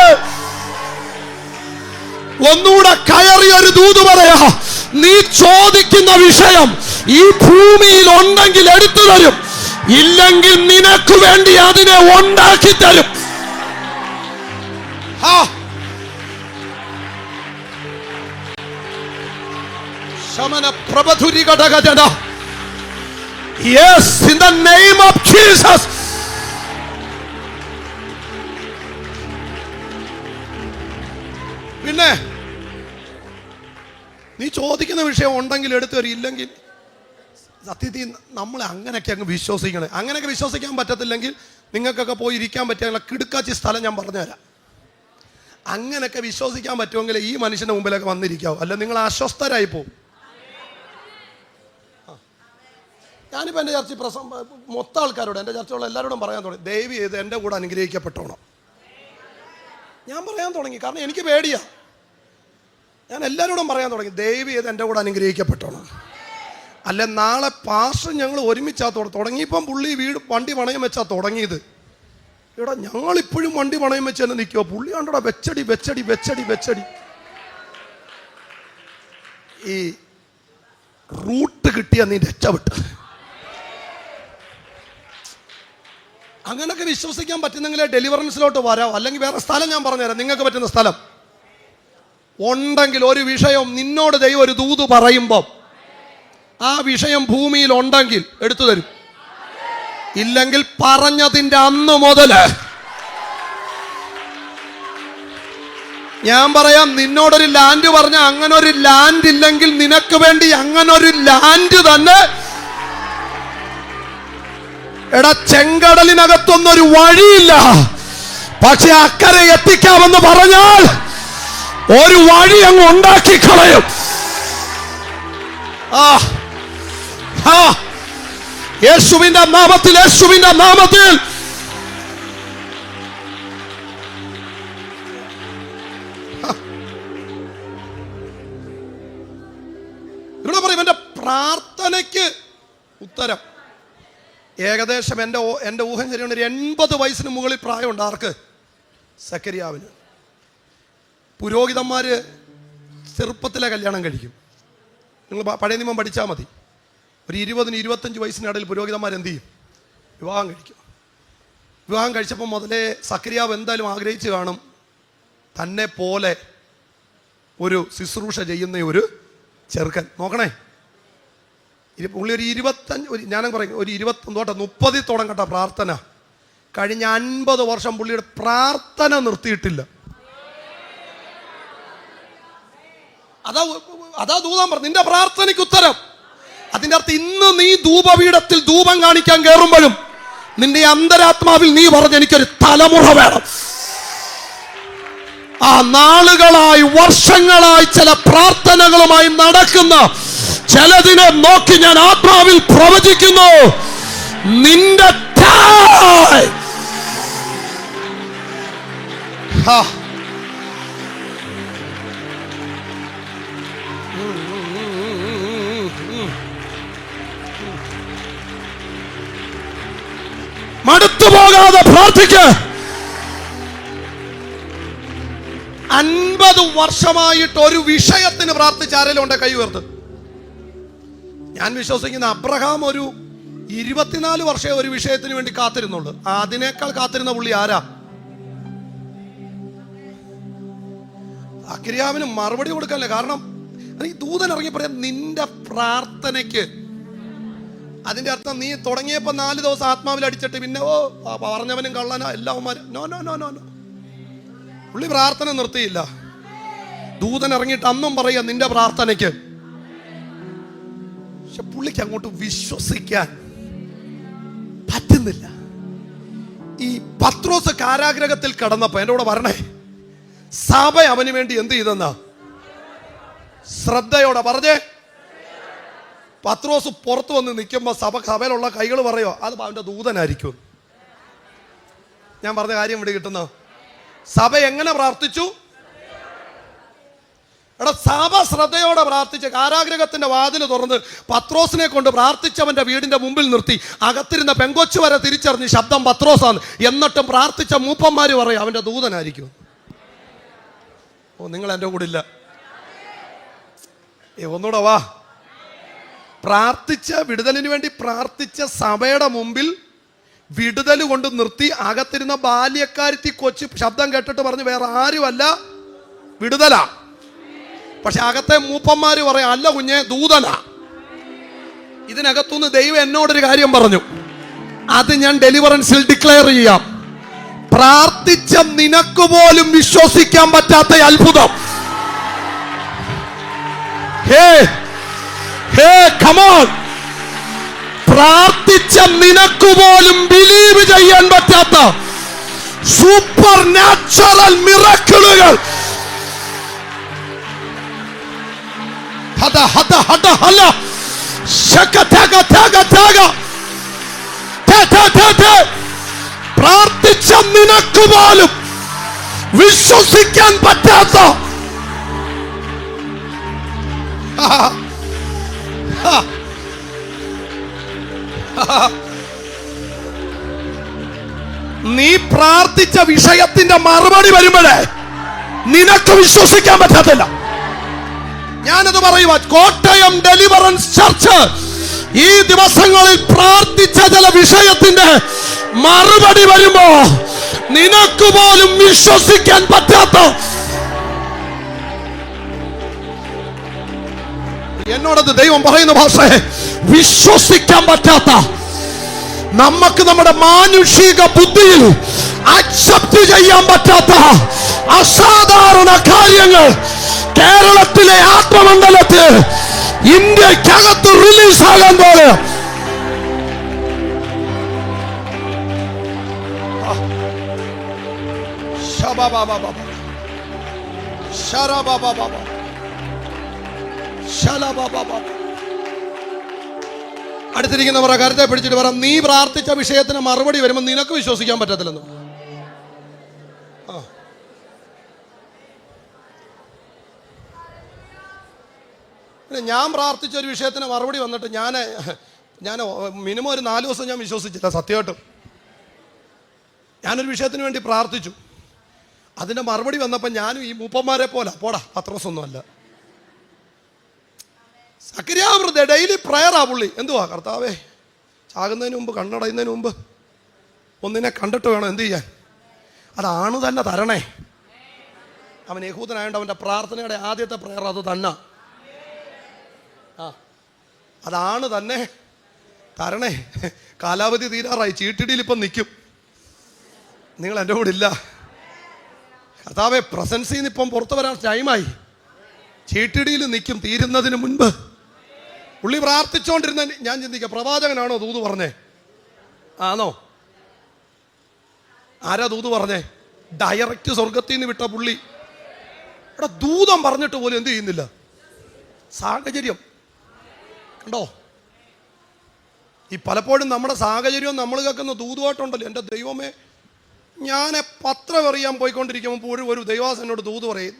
ഒന്നുകൂടെ കയറി ഒരു ദൂത് പറയാ, നീ ചോദിക്കുന്ന വിഷയം ഈ ഭൂമിയിൽ ഉണ്ടെങ്കിൽ എടുത്തു തരും, ഇല്ലെങ്കിൽ നിനക്ക് വേണ്ടി അതിനെ ഉണ്ടാക്കി തരും. ശമന പ്രഭധുരി ഘടകജന. Yes, in the name of Jesus. പിന്നെ നീ ചോദിക്കുന്ന വിഷയം ഉണ്ടെങ്കിൽ എടുത്തു തരും, ഇല്ലെങ്കിൽ സത്യത്തിൽ നമ്മൾ അങ്ങനെയൊക്കെ അങ്ങ് വിശ്വസിക്കണേ. അങ്ങനെയൊക്കെ വിശ്വസിക്കാൻ പറ്റത്തില്ലെങ്കിൽ നിങ്ങൾക്കൊക്കെ പോയി ഇരിക്കാൻ പറ്റിയ കിടുക്കാച്ചി സ്ഥലം ഞാൻ പറഞ്ഞുതരാം. അങ്ങനെയൊക്കെ വിശ്വസിക്കാൻ പറ്റുമെങ്കിൽ ഈ മനുഷ്യന്റെ മുമ്പിലൊക്കെ വന്നിരിക്കാവും, അല്ല നിങ്ങൾ അസ്വസ്ഥരായി പോകും. ഞാനിപ്പോൾ എൻ്റെ ചർച്ച മൊത്തം ആൾക്കാരോട്, എൻ്റെ ചർച്ചയുള്ള എല്ലാവരോടും പറയാൻ തുടങ്ങി, ദയവ് ചെയ്ത് എൻ്റെ കൂടെ അനുഗ്രഹിക്കപ്പെട്ടോണം. ഞാൻ പറയാൻ തുടങ്ങി, കാരണം എനിക്ക് പേടിയാ. ഞാൻ എല്ലാവരോടും പറയാൻ തുടങ്ങി, ദയവ് ചെയ്ത് എൻ്റെ കൂടെ അനുഗ്രഹിക്കപ്പെട്ടോണം. അല്ല നാളെ പാസ്റ്റർ ഞങ്ങൾ ഒരുമിച്ചാ തുടങ്ങിയപ്പം പുള്ളി വണ്ടി പണയം വെച്ചാ തുടങ്ങിയത്. എടാ ഞങ്ങളിപ്പോഴും വണ്ടി പണയം വെച്ച് തന്നെ നിൽക്കുമോ? പുള്ളി കണ്ടോടാ വെച്ചടി വെച്ചടി വെച്ചടി വെച്ചടി. ഈ റൂട്ട് കിട്ടിയ നീ രക്ഷപ്പെട്ട്. അങ്ങനൊക്കെ വിശ്വസിക്കാൻ പറ്റുന്നെങ്കിലേ ഡെലിവറൻസിലോട്ട് വരാം. അല്ലെങ്കിൽ വേറെ സ്ഥലം ഞാൻ പറഞ്ഞുതരാം, നിങ്ങൾക്ക് പറ്റുന്ന സ്ഥലം ഉണ്ടെങ്കിൽ. ഒരു വിഷയം നിന്നോട് ദൈവം ഒരു ദൂത് പറയുമ്പം ആ വിഷയം ഭൂമിയിൽ ഉണ്ടെങ്കിൽ എടുത്തു തരും. ഇല്ലെങ്കിൽ പറഞ്ഞതിൻ്റെ അന്ന് മുതൽ ഞാൻ പറയാം, നിന്നോടൊരു ലാൻഡ് പറഞ്ഞ അങ്ങനെ ഒരു ലാൻഡ് ഇല്ലെങ്കിൽ നിനക്ക് വേണ്ടി അങ്ങനെ ഒരു ലാൻഡ് തന്നെ. എടാ ചെങ്കടലിനകത്തൊന്നൊരു വഴിയില്ല, പക്ഷെ അക്കരെ എത്തിക്കാമെന്ന് പറഞ്ഞാൽ ഒരു വഴി അങ്ങ് ഉണ്ടാക്കി കളയും. യേശുവിന്റെ നാമത്തിൽ, യേശുവിന്റെ നാമത്തിൽ. ഇവിടെ പറയും എന്റെ പ്രാർത്ഥനയ്ക്ക് ഉത്തരം. ഏകദേശം എൻ്റെ ഊഹം ശരിയാണ്, ഒരു 80 വയസ്സിന് മുകളിൽ പ്രായമുണ്ട്. ആർക്ക്? സക്കരിയാവിന്. പുരോഹിതന്മാര് ചെറുപ്പത്തിലെ കല്യാണം കഴിക്കും. നിങ്ങൾ പഴയ നിയമം പഠിച്ചാൽ മതി. ഒരു 20-25 വയസ്സിനിടയിൽ പുരോഹിതന്മാർ എന്ത് ചെയ്യും? വിവാഹം കഴിക്കും. വിവാഹം കഴിച്ചപ്പോൾ മുതലേ സക്കരിയാവ് എന്തായാലും ആഗ്രഹിച്ച് കാണും, തന്നെ പോലെ ഒരു ശുശ്രൂഷ ചെയ്യുന്ന ഒരു ചെറുക്കൻ. നോക്കണേ, പുള്ളി ഒരു 25, ഞാനും പറയും ഒരു 30 തുടങ്ങട്ടെ പ്രാർത്ഥന. കഴിഞ്ഞ 50 വർഷം പുള്ളിയുടെ പ്രാർത്ഥന നിർത്തിയിട്ടില്ല. അതാ ദൂതൻ പറഞ്ഞു നിന്റെ പ്രാർത്ഥനയ്ക്ക് ഉത്തരം. അതിന്റെ അർത്ഥം ഇന്ന് നീ ധൂപപീഠത്തിൽ ധൂപം കാണിക്കാൻ കയറുമ്പോഴും നിന്റെ അന്തരാത്മാവിൽ നീ പറഞ്ഞ് എനിക്കൊരു തലമുറ വേണം. ആ നാളുകളായി വർഷങ്ങളായി ചില പ്രാർത്ഥനകളുമായി നടക്കുന്ന ചിലതിനെ നോക്കി ഞാൻ ആത്മാവിൽ പ്രവചിക്കുന്നു, നിന്റെ മടുത്തു പോകാതെ പ്രാർത്ഥിക്ക്. 50 വർഷമായിട്ട് ഒരു വിഷയത്തിന് പ്രാർത്ഥിച്ച ആരെങ്കിലും ഉണ്ട്? കൈ ഉയർത്ത്. ഞാൻ വിശ്വസിക്കുന്ന അബ്രഹാം ഒരു 24 വർഷമേ ഒരു വിഷയത്തിന് വേണ്ടി കാത്തിരുന്നുള്ളൂ. അതിനേക്കാൾ കാത്തിരുന്ന പുള്ളി ആരാ? സക്കരിയാവിന് മറുപടി കൊടുക്കല്ലേ. കാരണം ഈ ദൂതൻ ഇറങ്ങി പറയാം നിന്റെ പ്രാർത്ഥനയ്ക്ക്. അതിന്റെ അർത്ഥം നീ തുടങ്ങിയപ്പോ 4 ദിവസം ആത്മാവിൽ അടിച്ചിട്ട് പിന്നെ പറഞ്ഞവനും കള്ളനാ എല്ലാവന്മാരും. No no no no no, പുള്ളി പ്രാർത്ഥന നിർത്തിയില്ല. ദൂതൻ ഇറങ്ങിയിട്ട് അന്നും പറയാ നിന്റെ പ്രാർത്ഥനയ്ക്ക്. പക്ഷെ പുള്ളിക്ക് അങ്ങോട്ട് വിശ്വസിക്കാൻ പറ്റുന്നില്ല. ഈ പത്രോസ് കാരാഗ്രഹത്തിൽ കടന്നപ്പോ എൻ്റെ കൂടെ വരണേ, സഭ അവന് വേണ്ടി എന്ത് ചെയ്തെന്നാ? ശ്രദ്ധയോടെ പറഞ്ഞേ. പത്രോസ് പുറത്തു വന്ന് നിൽക്കുമ്പോ സഭയിലുള്ള കൈകൾ പറയോ അത് അവന്റെ ദൂതനായിരിക്കും. ഞാൻ പറഞ്ഞ കാര്യം ഇവിടെ കിട്ടുന്ന സഭ എങ്ങനെ പ്രാർത്ഥിച്ചു? എടാ സഭ ശ്രദ്ധയോടെ പ്രാർത്ഥിച്ച് കാരാഗ്രഹത്തിന്റെ വാതിൽ തുറന്ന് പത്രോസിനെ കൊണ്ട് പ്രാർത്ഥിച്ചവന്റെ വീടിന്റെ മുമ്പിൽ നിർത്തി അകത്തിരുന്ന പെങ്കൊച്ചു വരെ തിരിച്ചറിഞ്ഞ് ശബ്ദം പത്രോസാണ്. എന്നിട്ടും പ്രാർത്ഥിച്ച മൂപ്പന്മാര് പറയും അവന്റെ ദൂതനായിരിക്കും. ഓ നിങ്ങൾ എൻ്റെ കൂടെ ഇല്ല. ഒന്നുകൂടെ വാ. പ്രാർത്ഥിച്ച വിടുതലിന് വേണ്ടി പ്രാർത്ഥിച്ച സഭയുടെ മുമ്പിൽ വിടുതൽ കൊണ്ട് നിർത്തി അകത്തിരുന്ന ബാല്യക്കാരത്തി കൊച്ചു ശബ്ദം കേട്ടിട്ട് പറഞ്ഞു വേറെ ആരുമല്ല വിടുതലാ. പക്ഷെ അകത്തെ മൂപ്പന്മാര് പറയാം അല്ല കുഞ്ഞെ ദൂതനാ. ഇതിനകത്തുനിന്ന് ദൈവം എന്നോടൊരു കാര്യം പറഞ്ഞു, അത് ഞാൻ ഡെലിവറൻസിൽ ഡിക്ലെയർ ചെയ്യാം. പ്രാർത്ഥിച്ച നിനക്ക് പോലും വിശ്വസിക്കാൻ പറ്റാത്ത അത്ഭുതം. Come on. പ്രാർത്ഥിച്ച നിനക്ക് പോലും ബിലീവ് ചെയ്യാൻ പറ്റാത്ത സൂപ്പർ നാച്ചുറൽ മിറക്കിളുകൾ പ്രാർത്ഥിച്ച നിനക്ക് പോലും വിശ്വസിക്കാൻ പറ്റാത്ത നീ പ്രാർത്ഥിച്ച വിഷയത്തിന്റെ മറുപടി വരുമ്പോഴേ നിനക്ക് വിശ്വസിക്കാൻ പറ്റത്തില്ല. ഞാനത് പറയുക, കോട്ടയം ഡെലിവറൻസ് ചർച്ച് ഈ ദിവസങ്ങളിൽ പ്രാർത്ഥിച്ച ചില വിഷയത്തിന്റെ മറുപടി വരുമ്പോ നിനക്ക് പോലും വിശ്വസിക്കാൻ പറ്റാത്ത, എന്നോടത് ദൈവം പറയുന്ന ഭാഷയെ വിശ്വസിക്കാൻ പറ്റാത്ത, നമുക്ക് നമ്മുടെ മാനുഷിക ബുദ്ധിയിൽ അക്സെപ്റ്റ് ചെയ്യാൻ പറ്റാത്ത അസാധാരണ കാര്യങ്ങൾ കേരളത്തിലെ ആത്മമണ്ഡലത്തിൽ ഇന്ത്യക്കകത്ത് റിലീസ് ആകാൻ പോലെ. അടുത്തിരിക്കുന്നവരെ കരുത്തെ പിടിച്ചിട്ട് പറ, നീ പ്രാർത്ഥിച്ച വിഷയത്തിന് മറുപടി വരുമ്പോൾ നിനക്ക് വിശ്വസിക്കാൻ പറ്റത്തില്ലെന്ന്. ഞാൻ പ്രാർത്ഥിച്ച ഒരു വിഷയത്തിന് മറുപടി വന്നിട്ട് ഞാൻ മിനിമം ഒരു 4 ദിവസം ഞാൻ വിശ്വസിച്ചില്ല. സത്യമായിട്ടും ഞാനൊരു വിഷയത്തിന് വേണ്ടി പ്രാർത്ഥിച്ചു, അതിൻ്റെ മറുപടി വന്നപ്പോൾ ഞാനും ഈ മൂപ്പന്മാരെ പോലെ പോടാ പത്രോസൊന്നുമല്ല. സക്കറിയാവൃത ഡെയിലി പ്രയറാ പുള്ളി. എന്തുവാ കർത്താവേ, ചാകുന്നതിന് മുമ്പ് കണ്ണടയുന്നതിന് മുമ്പ് ഒന്നിനെ കണ്ടിട്ട് വേണം എന്ത് ചെയ്യാൻ, അതാണ് തന്നെ തരണേ. അവൻ യഹൂദനായോണ്ട് അവൻ്റെ പ്രാർത്ഥനയുടെ ആദ്യത്തെ പ്രയർ അത് തന്നെ. അതാണ് തന്നെ തരണേ. കാലാവധി തീരാറായി, ചീട്ടിടിയിൽ ഇപ്പം നിൽക്കും. നിങ്ങൾ എൻ്റെ കൂടെ ഇല്ല. കർത്താവേ, പ്രസൻസിൽ നിന്ന് ഇപ്പം പുറത്തു വരാൻ ടൈമായി. ചീട്ടിടിയിൽ നിൽക്കും തീരുന്നതിന് മുൻപ്. പുള്ളി പ്രാർത്ഥിച്ചുകൊണ്ടിരുന്ന ഞാൻ ചിന്തിക്കാം, പ്രവാചകനാണോ ദൂത് പറഞ്ഞേ? ആണോ? ആരാ ദൂത് പറഞ്ഞേ? ഡയറക്റ്റ് സ്വർഗത്തിൽ നിന്ന് വിട്ട പുള്ളി. ഇവിടെ ദൂതം പറഞ്ഞിട്ട് പോലും എന്ത് ചെയ്യുന്നില്ല. സാഹചര്യം കണ്ടോ? ഈ പലപ്പോഴും നമ്മുടെ സാഹചര്യവും നമ്മൾ കേൾക്കുന്ന ദൂതുമായിട്ടുണ്ടല്ലോ. എൻ്റെ ദൈവമേ, ഞാൻ പത്രം എറിയാൻ പോയിക്കൊണ്ടിരിക്കുമ്പോൾ ഒരു ദൈവാസൻ എന്നോട് ദൂത് പറയും,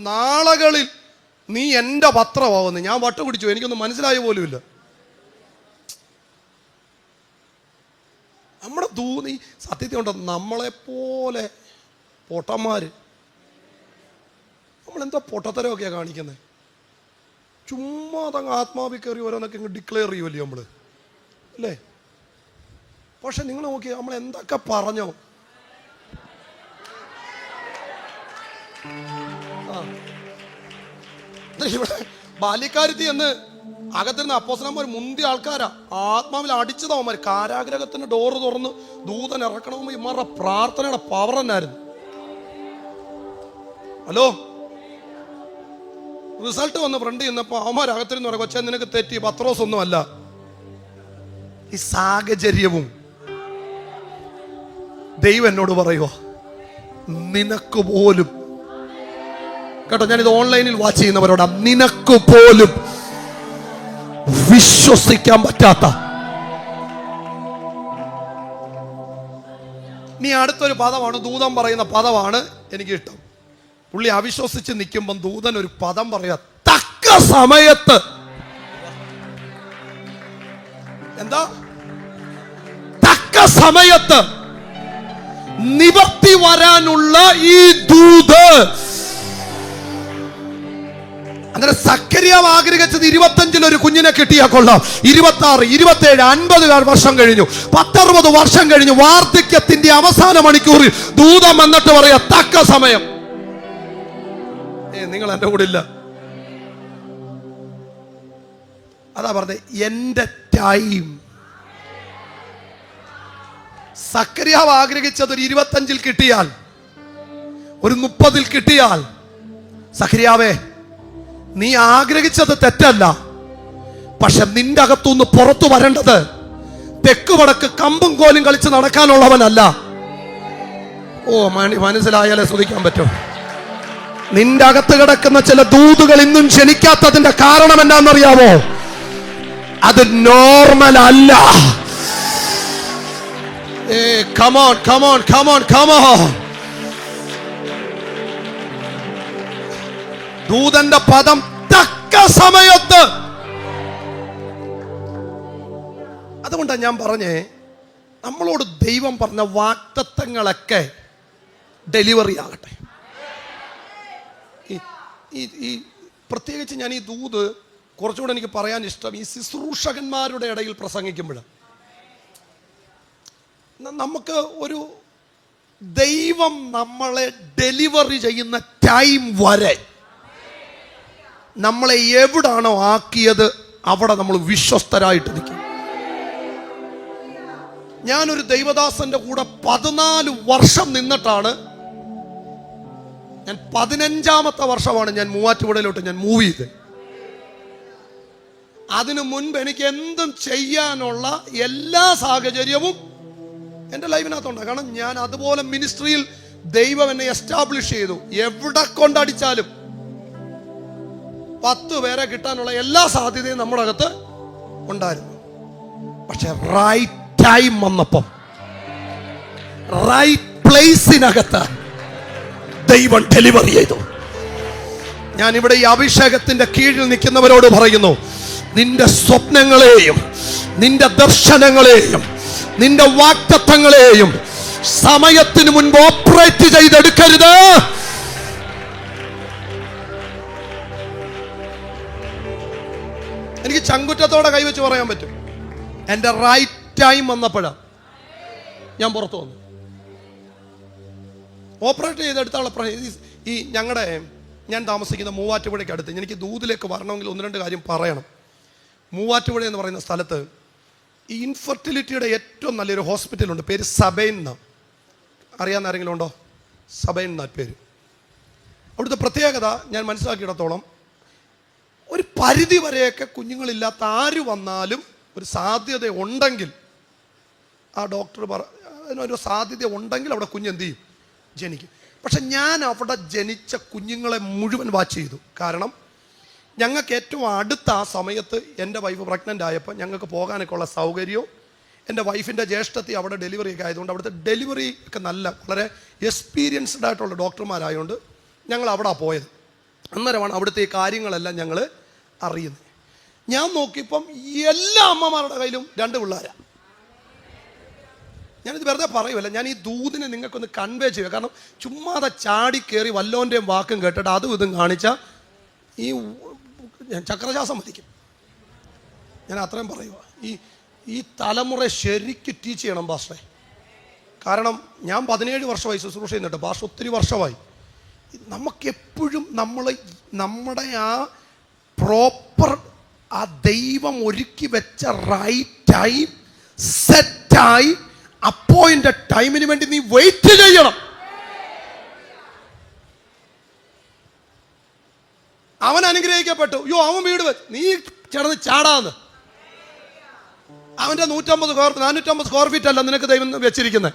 നാളുകളിൽ നീ എൻ്റെ പത്രമാവുന്നു. ഞാൻ വട്ട പിടിച്ചു, എനിക്കൊന്നും മനസ്സിലായ പോലുമില്ല. നമ്മുടെ ഈ സത്യത്തിൽ ഉണ്ടോ, നമ്മളെപ്പോലെ പൊട്ടന്മാര് നമ്മളെന്താ പൊട്ടത്തരമൊക്കെയാണ് കാണിക്കുന്നത്. ചുമ്മാ അതങ്ങ് ആത്മാവിൽ കയറി ഓരോന്നൊക്കെ ഇങ്ങ് ഡിക്ലെയർ ചെയ്യുമല്ലേ നമ്മൾ, അല്ലേ? പക്ഷെ നിങ്ങൾ നോക്കി, നമ്മൾ എന്തൊക്കെ പറഞ്ഞോ. ഇവിടെ ബാല്യക്കാരത്തി എന്ന് അകത്തിരുന്ന അപ്പോസ്തലന്മാർ മുന്തിയ ആൾക്കാരാ. ആത്മാവിൽ അടിച്ചതവന്മാർ. കാരാഗ്രഹത്തിന് ഡോറ് തുറന്ന് ദൂതൻ ഇറക്കണമെന്ന് ഇമാരുടെ പ്രാർത്ഥനയുടെ പവർ തന്നെയായിരുന്നു. ഹലോ, റിസൾട്ട് വന്ന് ഫ്രണ്ട് ചെന്നപ്പോൾ അവന്മാർ അകത്തിരുന്ന് പറയാം, കൊച്ചെ നിനക്ക് തെറ്റി, പത്രോസ് ഒന്നും അല്ല. ഈ സാഹചര്യവും ദൈവം എന്നോട് പറയുക, നിനക്ക് പോലും, കേട്ടോ, ഞാനിത് ഓൺലൈനിൽ വാച്ച് ചെയ്യുന്നവരോടാ, നിനക്ക് പോലും വിശ്വസിക്കാൻ പറ്റാത്ത. നീ അടുത്തൊരു പദമാണ്, ദൂതൻ പറയുന്ന പദമാണ് എനിക്ക് ഇഷ്ടം. പുള്ളി അവിശ്വസിച്ച് നിൽക്കുമ്പം ദൂതൻ ഒരു പദം പറയാ, തക്ക സമയത്ത്. എന്താ? തക്ക സമയത്ത് നിവർത്തി വരാനുള്ള ഈ ദൂത്. അങ്ങനെ സക്കറിയാവ് ആഗ്രഹിച്ചത് 25 ഒരു കുഞ്ഞിനെ കിട്ടിയാ കൊള്ളാം. 26, 27, 50 വർഷം കഴിഞ്ഞു, 10-60 വർഷം കഴിഞ്ഞു. വാർദ്ധക്യത്തിന്റെ അവസാന മണിക്കൂറിൽ ദൂതം വന്നിട്ട് പറയാ, തക്ക സമയം. നിങ്ങൾ എൻ്റെ കൂടെ ഇല്ല. അതാ പറഞ്ഞത്, എന്റെ ടൈം. സക്കറിയാവ് ആഗ്രഹിച്ചത് ഒരു 25 കിട്ടിയാൽ, ഒരു 30 കിട്ടിയാൽ, സക്കറിയാവേ, നീ ആഗ്രഹിച്ചത് തെറ്റല്ല. പക്ഷെ നിന്റെ അകത്തുനിന്ന് പുറത്തു വരേണ്ടത് തെക്ക് വടക്ക് കമ്പും കോലും കളിച്ച് നടക്കാനുള്ളവനല്ല. ഓ, മനസ്സിലായാലേ ശ്രദ്ധിക്കാൻ പറ്റും. നിന്റെ അകത്ത് കിടക്കുന്ന ചില ദൂതുകൾ ഇന്നും ക്ഷണിക്കാത്തതിന്റെ കാരണം എന്താണെന്നറിയാമോ? അത് നോർമൽ അല്ല. Come on. ദൂതന്റെ പദം തക്ക സമയത്ത്. അതുകൊണ്ടാണ് ഞാൻ പറഞ്ഞേ, നമ്മളോട് ദൈവം പറഞ്ഞ വാഗ്ദത്തങ്ങളൊക്കെ ഡെലിവറി ആകട്ടെ. ഈ പ്രത്യേകിച്ച് ഞാൻ ഈ ദൂത് കുറച്ചുകൂടെ എനിക്ക് പറയാൻ ഇഷ്ടം ഈ ശുശ്രൂഷകന്മാരുടെ ഇടയിൽ പ്രസംഗിക്കുമ്പോൾ നമുക്ക് ഒരു ദൈവം നമ്മളെ ഡെലിവറി ചെയ്യുന്ന ടൈം വരെ നമ്മളെ എവിടാണോ ആക്കിയത് അവിടെ നമ്മൾ വിശ്വസ്തരായിട്ട് നിൽക്കും. ഞാനൊരു ദൈവദാസന്റെ കൂടെ 14 വർഷം നിന്നിട്ടാണ്, ഞാൻ 15ാമത്തെ വർഷമാണ് ഞാൻ മൂവാറ്റുപുഴയിലോട്ട് ഞാൻ മൂവ് ചെയ്തത്. അതിനു മുൻപ് എനിക്ക് എന്തും ചെയ്യാനുള്ള എല്ലാ സാഹചര്യവും എൻ്റെ ലൈഫിനകത്തുണ്ട്. കാരണം ഞാൻ അതുപോലെ മിനിസ്ട്രിയിൽ ദൈവം എന്നെ എസ്റ്റാബ്ലിഷ് ചെയ്തു. എവിടെ കൊണ്ടടിച്ചാലും 10 പേരെ കിട്ടാനുള്ള എല്ലാ സാധ്യതയും നമ്മുടെ അകത്ത് ഉണ്ടായിരുന്നു. പക്ഷെ റൈറ്റ് ടൈം വന്നപ്പം റൈറ്റ് പ്ലേസിനകത്ത് ദൈവം ഡെലിവറി ചെയ്തു. ഞാൻ ഇവിടെ ഈ അഭിഷേകത്തിന്റെ കീഴിൽ നിൽക്കുന്നവരോട് പറയുന്നു, നിന്റെ സ്വപ്നങ്ങളെയും നിന്റെ ദർശനങ്ങളെയും നിന്റെ വാഗ്ദത്തങ്ങളെയും സമയത്തിന് മുൻപ് ഓപ്പറേറ്റ് ചെയ്തെടുക്കരുത്. എനിക്ക് ചങ്കുറ്റത്തോടെ കൈവച്ച് പറയാൻ പറ്റും, എൻ്റെ റൈറ്റ് ടൈം വന്നപ്പോഴാണ് ഞാൻ പുറത്തു വന്നു. ഓപ്പറേറ്റ് ചെയ്തെടുത്താലുള്ള ഈ ഞാൻ താമസിക്കുന്ന മൂവാറ്റുപുഴയ്ക്ക് അടുത്ത്, എനിക്ക് ദൂതിലേക്ക് വരണമെങ്കിൽ 1-2 കാര്യം പറയണം. മൂവാറ്റുപുഴ എന്ന് പറയുന്ന സ്ഥലത്ത് ഈ ഇൻഫെർട്ടിലിറ്റിയുടെ ഏറ്റവും നല്ലൊരു ഹോസ്പിറ്റലുണ്ട്. പേര് സബൈൻ എന്ന. അറിയാവുന്ന ആരെങ്കിലും ഉണ്ടോ? സബൈൻ എന്ന പേര്. അവിടുത്തെ പ്രത്യേകത ഞാൻ മനസ്സിലാക്കിയിടത്തോളം, ഒരു പരിധി വരെയൊക്കെ കുഞ്ഞുങ്ങളില്ലാത്ത ആര് വന്നാലും ഒരു സാധ്യത ഉണ്ടെങ്കിൽ ആ ഡോക്ടർ അതിനൊരു സാധ്യത ഉണ്ടെങ്കിൽ അവിടെ കുഞ്ഞെന്ത് ചെയ്യും? ജനിക്കും. പക്ഷെ ഞാൻ അവിടെ ജനിച്ച കുഞ്ഞുങ്ങളെ മുഴുവൻ വാച്ച് ചെയ്തു. കാരണം ഞങ്ങൾക്ക് ഏറ്റവും അടുത്ത ആ സമയത്ത് എൻ്റെ വൈഫ് പ്രഗ്നൻ്റ് ആയപ്പോൾ ഞങ്ങൾക്ക് പോകാനൊക്കെ ഉള്ള സൗകര്യവും, എൻ്റെ വൈഫിൻ്റെ ജ്യേഷ്ഠത്തി അവിടെ ഡെലിവറി ഒക്കെ ആയതുകൊണ്ട് അവിടുത്തെ ഡെലിവറി ഒക്കെ വളരെ എക്സ്പീരിയൻസ്ഡ് ആയിട്ടുള്ള ഡോക്ടർമാരായതുകൊണ്ട് ഞങ്ങൾ അവിടെ പോയത്. അന്നേരമാണ് അവിടുത്തെ ഈ കാര്യങ്ങളെല്ലാം ഞങ്ങൾ അറിയുന്നത്. ഞാൻ നോക്കിയപ്പം എല്ലാ അമ്മമാരുടെ കയ്യിലും 2 പിള്ളേരാണ്. ഞാനിത് വെറുതെ പറയുമല്ല, ഞാൻ ഈ ദൂതിനെ നിങ്ങൾക്കൊന്ന് കൺവേ ചെയ്യുക. കാരണം ചുമ്മാതെ ചാടി കയറി വല്ലോൻ്റെയും വാക്കും കേട്ടിട്ട് അതും ഇതും കാണിച്ചാൽ ഞാൻ ചക്രശ്വാസം വലിക്കും. ഞാൻ അത്രയും പറയുക. ഈ തലമുറ ശരിക്കും ടീച്ച് ചെയ്യണം പാസ്റ്ററെ. കാരണം ഞാൻ 17 വർഷമായി ശുശ്രൂഷ ചെയ്യുന്നുണ്ട്, പാസ്റ്റർ ഒത്തിരി വർഷമായി. നമുക്കെപ്പോഴും നമ്മുടെ ആ പ്രോപ്പർ ആ ദൈവം ഒരുക്കി വെച്ച right time, set time, appointed ടൈമിന് വേണ്ടി നീ വെയിറ്റ് ചെയ്യണം. അവൻ അനുഗ്രഹിക്കപ്പെട്ടു, അവൻ വീട് വെച്ച്, നീ കിടന്ന് ചാടാന്ന്. അവന്റെ 450 സ്ക്വയർ ഫീറ്റ് അല്ല നിനക്ക് ദൈവം വെച്ചിരിക്കുന്നത്.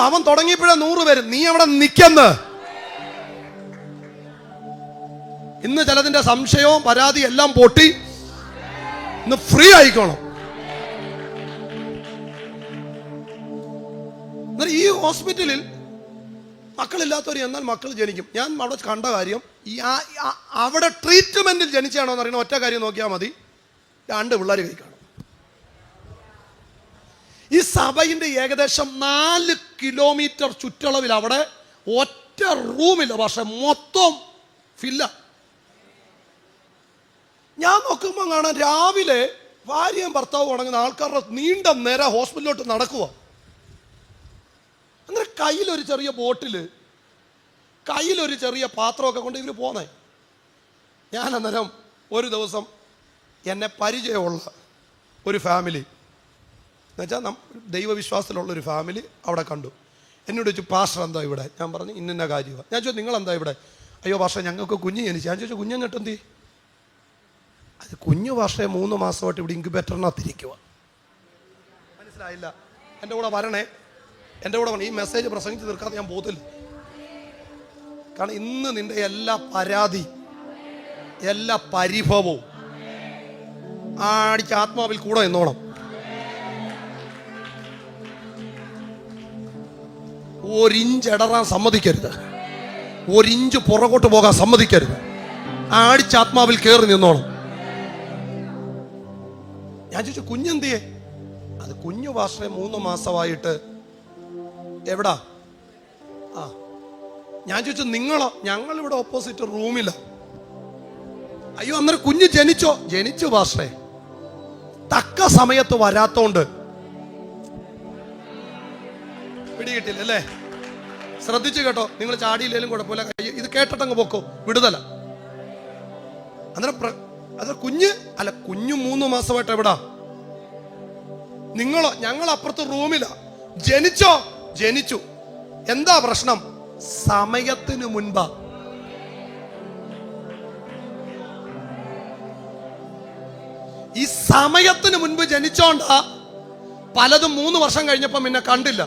അവൻ തുടങ്ങിയപ്പോഴേ 100 പേര്, നീ അവിടെ നിൽക്കുന്നു. ഇന്ന് ചിലതിന്റെ സംശയവും പരാതി എല്ലാം പൊട്ടി ഇന്ന് ഫ്രീ ആയിക്കോണം. ഈ ഹോസ്പിറ്റലിൽ മക്കളില്ലാത്തവർ എന്നാൽ മക്കൾ ജനിക്കും. ഞാൻ അവിടെ കണ്ട കാര്യം, അവിടെ ട്രീറ്റ്മെന്റിൽ ജനിച്ചാണോ എന്ന് അറിയണം. ഒറ്റ കാര്യം നോക്കിയാൽ മതി, 2 പിള്ളേർ കൈ കാണും. ഈ സഭയിന്റെ ഏകദേശം 4 കിലോമീറ്റർ ചുറ്റളവിൽ അവിടെ ഒറ്റ റൂമില്ല, പക്ഷെ മൊത്തം ഫില്ല. ഞാൻ നോക്കുമ്പോൾ കാണാൻ രാവിലെ ഭാര്യയും ഭർത്താവും ഉണങ്ങുന്ന ആൾക്കാരുടെ നീണ്ട നേരെ ഹോസ്പിറ്റലിലോട്ട് നടക്കുക. അന്നേരം കയ്യിലൊരു ചെറിയ ബോട്ടില്, കയ്യിലൊരു ചെറിയ പാത്രമൊക്കെ കൊണ്ട് ഇവർ പോന്നേ. ഞാൻ അന്നേരം ഒരു ദിവസം എന്നെ പരിചയമുള്ള ഒരു ഫാമിലി, എന്നുവെച്ചാൽ ദൈവവിശ്വാസത്തിലുള്ളൊരു ഫാമിലി അവിടെ കണ്ടു. എന്നോട് ചോദിച്ചു, പാസ്റ്റർ എന്താ ഇവിടെ? ഞാൻ പറഞ്ഞു ഇന്ന കാര്യമാണ്. ഞാൻ ചോദിച്ചു നിങ്ങളെന്താ ഇവിടെ? അയ്യോ പാസ്റ്റർ ഞങ്ങൾക്ക് കുഞ്ഞ് ജനിച്ചു. ഞാൻ ചോദിച്ചു കുഞ്ഞെന്നിട്ടെന്തി? അത് കുഞ്ഞു പാസ്റ്ററെ 3 മാസമായിട്ട് ഇവിടെ ഇൻക്യുബേറ്ററിനകത്തിരിക്കുക. മനസ്സിലായില്ല? എൻ്റെ കൂടെ വരണേ, എൻ്റെ കൂടെ വരണം. ഈ മെസ്സേജ് പ്രസംഗിച്ച് തീർക്കാതെ ഞാൻ പോകത്തില്ല. കാരണം ഇന്ന് നിന്റെ എല്ലാ പരാതി, എല്ലാ പരിഭവവും അടിച്ച് ആത്മാവിൽ കൂടെ എന്നോണം. ഒരിഞ്ച് ഇടറാൻ സമ്മതിക്കരുത്, ഒരിഞ്ച് പുറകോട്ട് പോകാൻ സമ്മതിക്കരുത്. അടിച്ച് ആത്മാവിൽ കയറി നിന്നോണം. ഞാൻ ചോദിച്ചു കുഞ്ഞെന്തിയേ? അത് കുഞ്ഞു പാസ്റ്ററെ 3 മാസമായിട്ട് എവിടാ? ആ ഞാൻ ചോദിച്ചു നിങ്ങളോ? ഞങ്ങളിവിടെ ഓപ്പോസിറ്റ് റൂമില്ല. അയ്യോ അന്നേരം കുഞ്ഞ് ജനിച്ചോ? ജനിച്ചു പാസ്റ്ററെ, തക്ക സമയത്ത് വരാത്തോണ്ട് പിടികിട്ടില്ല അല്ലേ? ശ്രദ്ധിച്ചു കേട്ടോ, നിങ്ങൾ ചാടിയില്ലേലും കുഴപ്പമില്ല, ഇത് കേട്ടിട്ടങ്ങ് പൊക്കോ, വിടുതല. അന്നേരം അത് കുഞ്ഞ് അല്ല, കുഞ്ഞു 3 മാസമായിട്ട് എവിടാ? നിങ്ങളോ? ഞങ്ങൾ അപ്പുറത്ത് റൂമില്ല. ജനിച്ചോ? ജനിച്ചു. എന്താ പ്രശ്നം? സമയത്തിന് മുൻപാ. ഈ സമയത്തിന് മുൻപ് ജനിച്ചോണ്ടാ പലതും 3 വർഷം കഴിഞ്ഞപ്പോ പിന്നെ കണ്ടില്ല.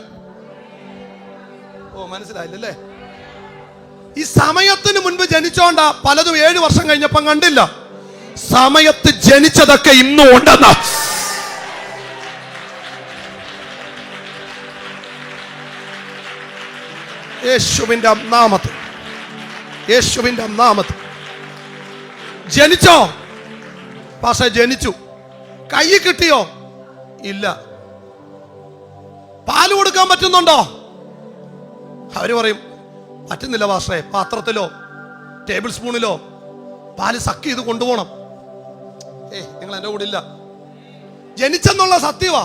ഓ മനസ്സിലായില്ലേ? ഈ സമയത്തിന് മുൻപ് ജനിച്ചോണ്ടാ പലതും 7 വർഷം കഴിഞ്ഞപ്പം കണ്ടില്ല. സമയത്ത് ജനിച്ചതൊക്കെ ഇന്നും ഉണ്ടെന്ന. യേശുവിന്റെ നാമത്തിൽ, യേശുവിന്റെ നാമത്തിൽ. ജനിച്ചോ? പക്ഷെ ജനിച്ചു. കൈ കിട്ടിയോ? ഇല്ല. പാല് കൊടുക്കാൻ പറ്റുന്നുണ്ടോ? അവര് പറയും പറ്റുന്നില്ല പാസ്റ്ററെ, പാത്രത്തിലോ ടേബിൾ സ്പൂണിലോ പാല് സക്ക് ചെയ്ത് കൊണ്ടുപോകണം. നിങ്ങൾ എന്റെ കൂടെ ഇല്ല. ജനിച്ചെന്നുള്ള സത്യവാ,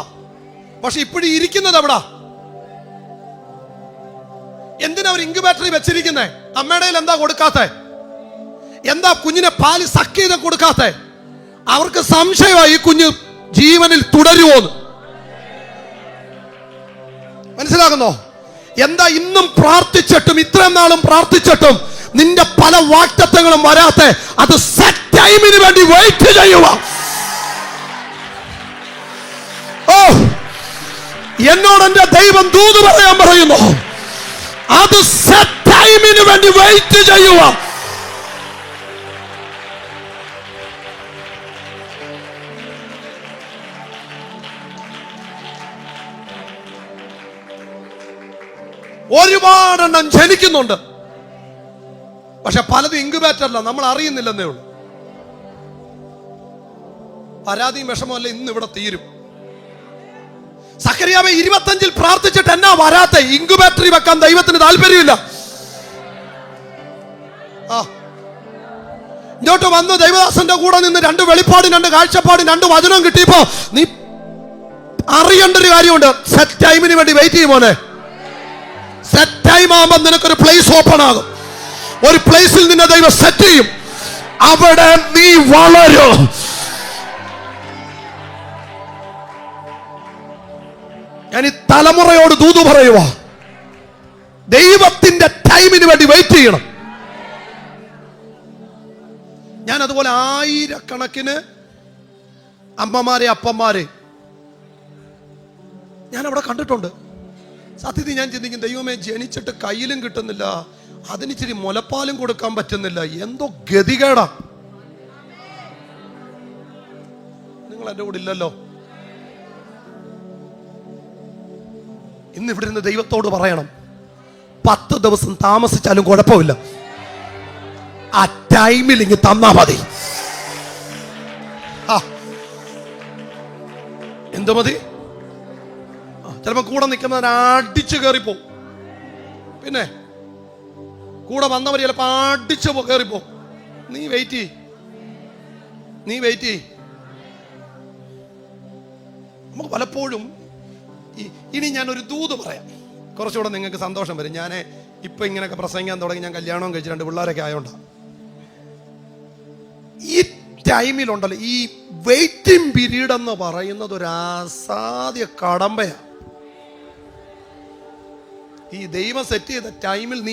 പക്ഷെ ഇപ്പോഴും ഇരിക്കുന്നത് എവിടാ? എന്തിനാ അവർ ഇൻക്യുബേറ്ററിൽ വെച്ചിരിക്കുന്നേ? അമ്മയുടെ എന്താ കൊടുക്കാത്തെ? എന്താ കുഞ്ഞിനെ പാല് സക്ക് ചെയ്ത് കൊടുക്കാത്തെ? അവർക്ക് സംശയമായി ഈ കുഞ്ഞ് ജീവനിൽ തുടരുമോന്ന്. മനസ്സിലാകുന്നോ? എന്താ ഇന്നും പ്രാർത്ഥിച്ചിട്ടും ഇത്രയും നാളും പ്രാർത്ഥിച്ചിട്ടും നിന്റെ പല വാഗ്ദത്തങ്ങളും വരാത്തെ? അത് സെറ്റ് ടൈമിന് വേണ്ടി വെയിറ്റ് ചെയ്യുക. ഓ, എന്നോട് എന്റെ ദൈവം ദൂത് പറയാൻ പറയുന്നു, അത് സെറ്റ് ടൈമിന് വേണ്ടി വെയിറ്റ് ചെയ്യുക. ഒരുപാടെണ്ണം ജനിക്കുന്നുണ്ട്, പക്ഷെ പലതും ഇൻക്യുബേറ്ററില്ല, നമ്മൾ അറിയുന്നില്ലെന്നേ ഉള്ളൂ. പരാതിയും വിഷമമല്ല ഇന്ന് ഇവിടെ തീരും. സഖറിയാവെ 25 പ്രാർത്ഥിച്ചിട്ട് എന്നാ വരാത്തെ? ഇൻക്യുബേറ്ററിൽ വെക്കാൻ ദൈവത്തിന് താല്പര്യമില്ല. ഇങ്ങോട്ട് വന്ന് ദൈവദാസന്റെ കൂടെ നിന്ന് 2 വെളിപ്പാടും 2 കാഴ്ചപ്പാടും 2 വചനവും കിട്ടിയപ്പോ നീ അറിയേണ്ട ഒരു കാര്യമുണ്ട്. സെറ്റ് ടൈമിന് വേണ്ടി വെയിറ്റ് ചെയ്യുമോനെ. സെറ്റ് ടൈം ആകുമ്പോൾ നിനക്കൊരു പ്ലേസ് ഓപ്പൺ ആകും. ഒരു പ്ലേസിൽ നിന്നെ ദൈവം സെറ്റ് ചെയ്യും. അവിടെ നീ വളരും. ഞാൻ ഈ തലമുറയോട് ദൂത് പറയുക, ദൈവത്തിന്റെ ടൈമിന് വേണ്ടി വെയിറ്റ് ചെയ്യണം. ഞാൻ അതുപോലെ ആയിരക്കണക്കിന് അമ്മമാരെ അപ്പന്മാരെ ഞാൻ അവിടെ കണ്ടിട്ടുണ്ട്. സത്യത്തിൽ ഞാൻ ചിന്തിക്കും, ദൈവമേ, ജനിച്ചിട്ട് കയ്യിലും കിട്ടുന്നില്ല, അതിനിച്ചിരി മുലപ്പാലും കൊടുക്കാൻ പറ്റുന്നില്ല, എന്തോ ഗതികേടാ. നിങ്ങൾ എൻ്റെ കൂടെ ഇല്ലല്ലോ. ഇന്ന് ഇവിടെ നിന്ന് ദൈവത്തോട് പറയണം, 10 ദിവസം താമസിച്ചാലും കുഴപ്പമില്ല, ആ ടൈമിൽ ഇങ്ങ് തന്നാ മതി. എന്തു മതി? ചിലപ്പോ കൂടെ നിൽക്കുന്നവൻ അടിച്ചു കയറിപ്പോ, പിന്നെ കൂടെ വന്നവർ ചിലപ്പോ അടിച്ചു കയറിപ്പോ. നീ വെയിറ്റ് ചെയ്, നീ വെയിറ്റ് ചെയ്. നമുക്ക് പലപ്പോഴും ഇനി ഞാനൊരു ദൂത് പറയാം, കുറച്ചുകൂടെ നിങ്ങൾക്ക് സന്തോഷം വരും. ഞാൻ ഇപ്പൊ ഇങ്ങനെയൊക്കെ പ്രസംഗിക്കാൻ തുടങ്ങി, ഞാൻ കല്യാണവും കഴിച്ച് 2 പിള്ളേരൊക്കെ ആയോണ്ടാ. ഈ ടൈമിലുണ്ടല്ലോ, ഈ വെയിറ്റിംഗ് പീരീഡ് എന്ന് പറയുന്നത് ഒരു അസാധ്യ കടമ്പയാണ്. ഈ ദൈവം സെറ്റ് ചെയ്ത ടൈമിൽ നീ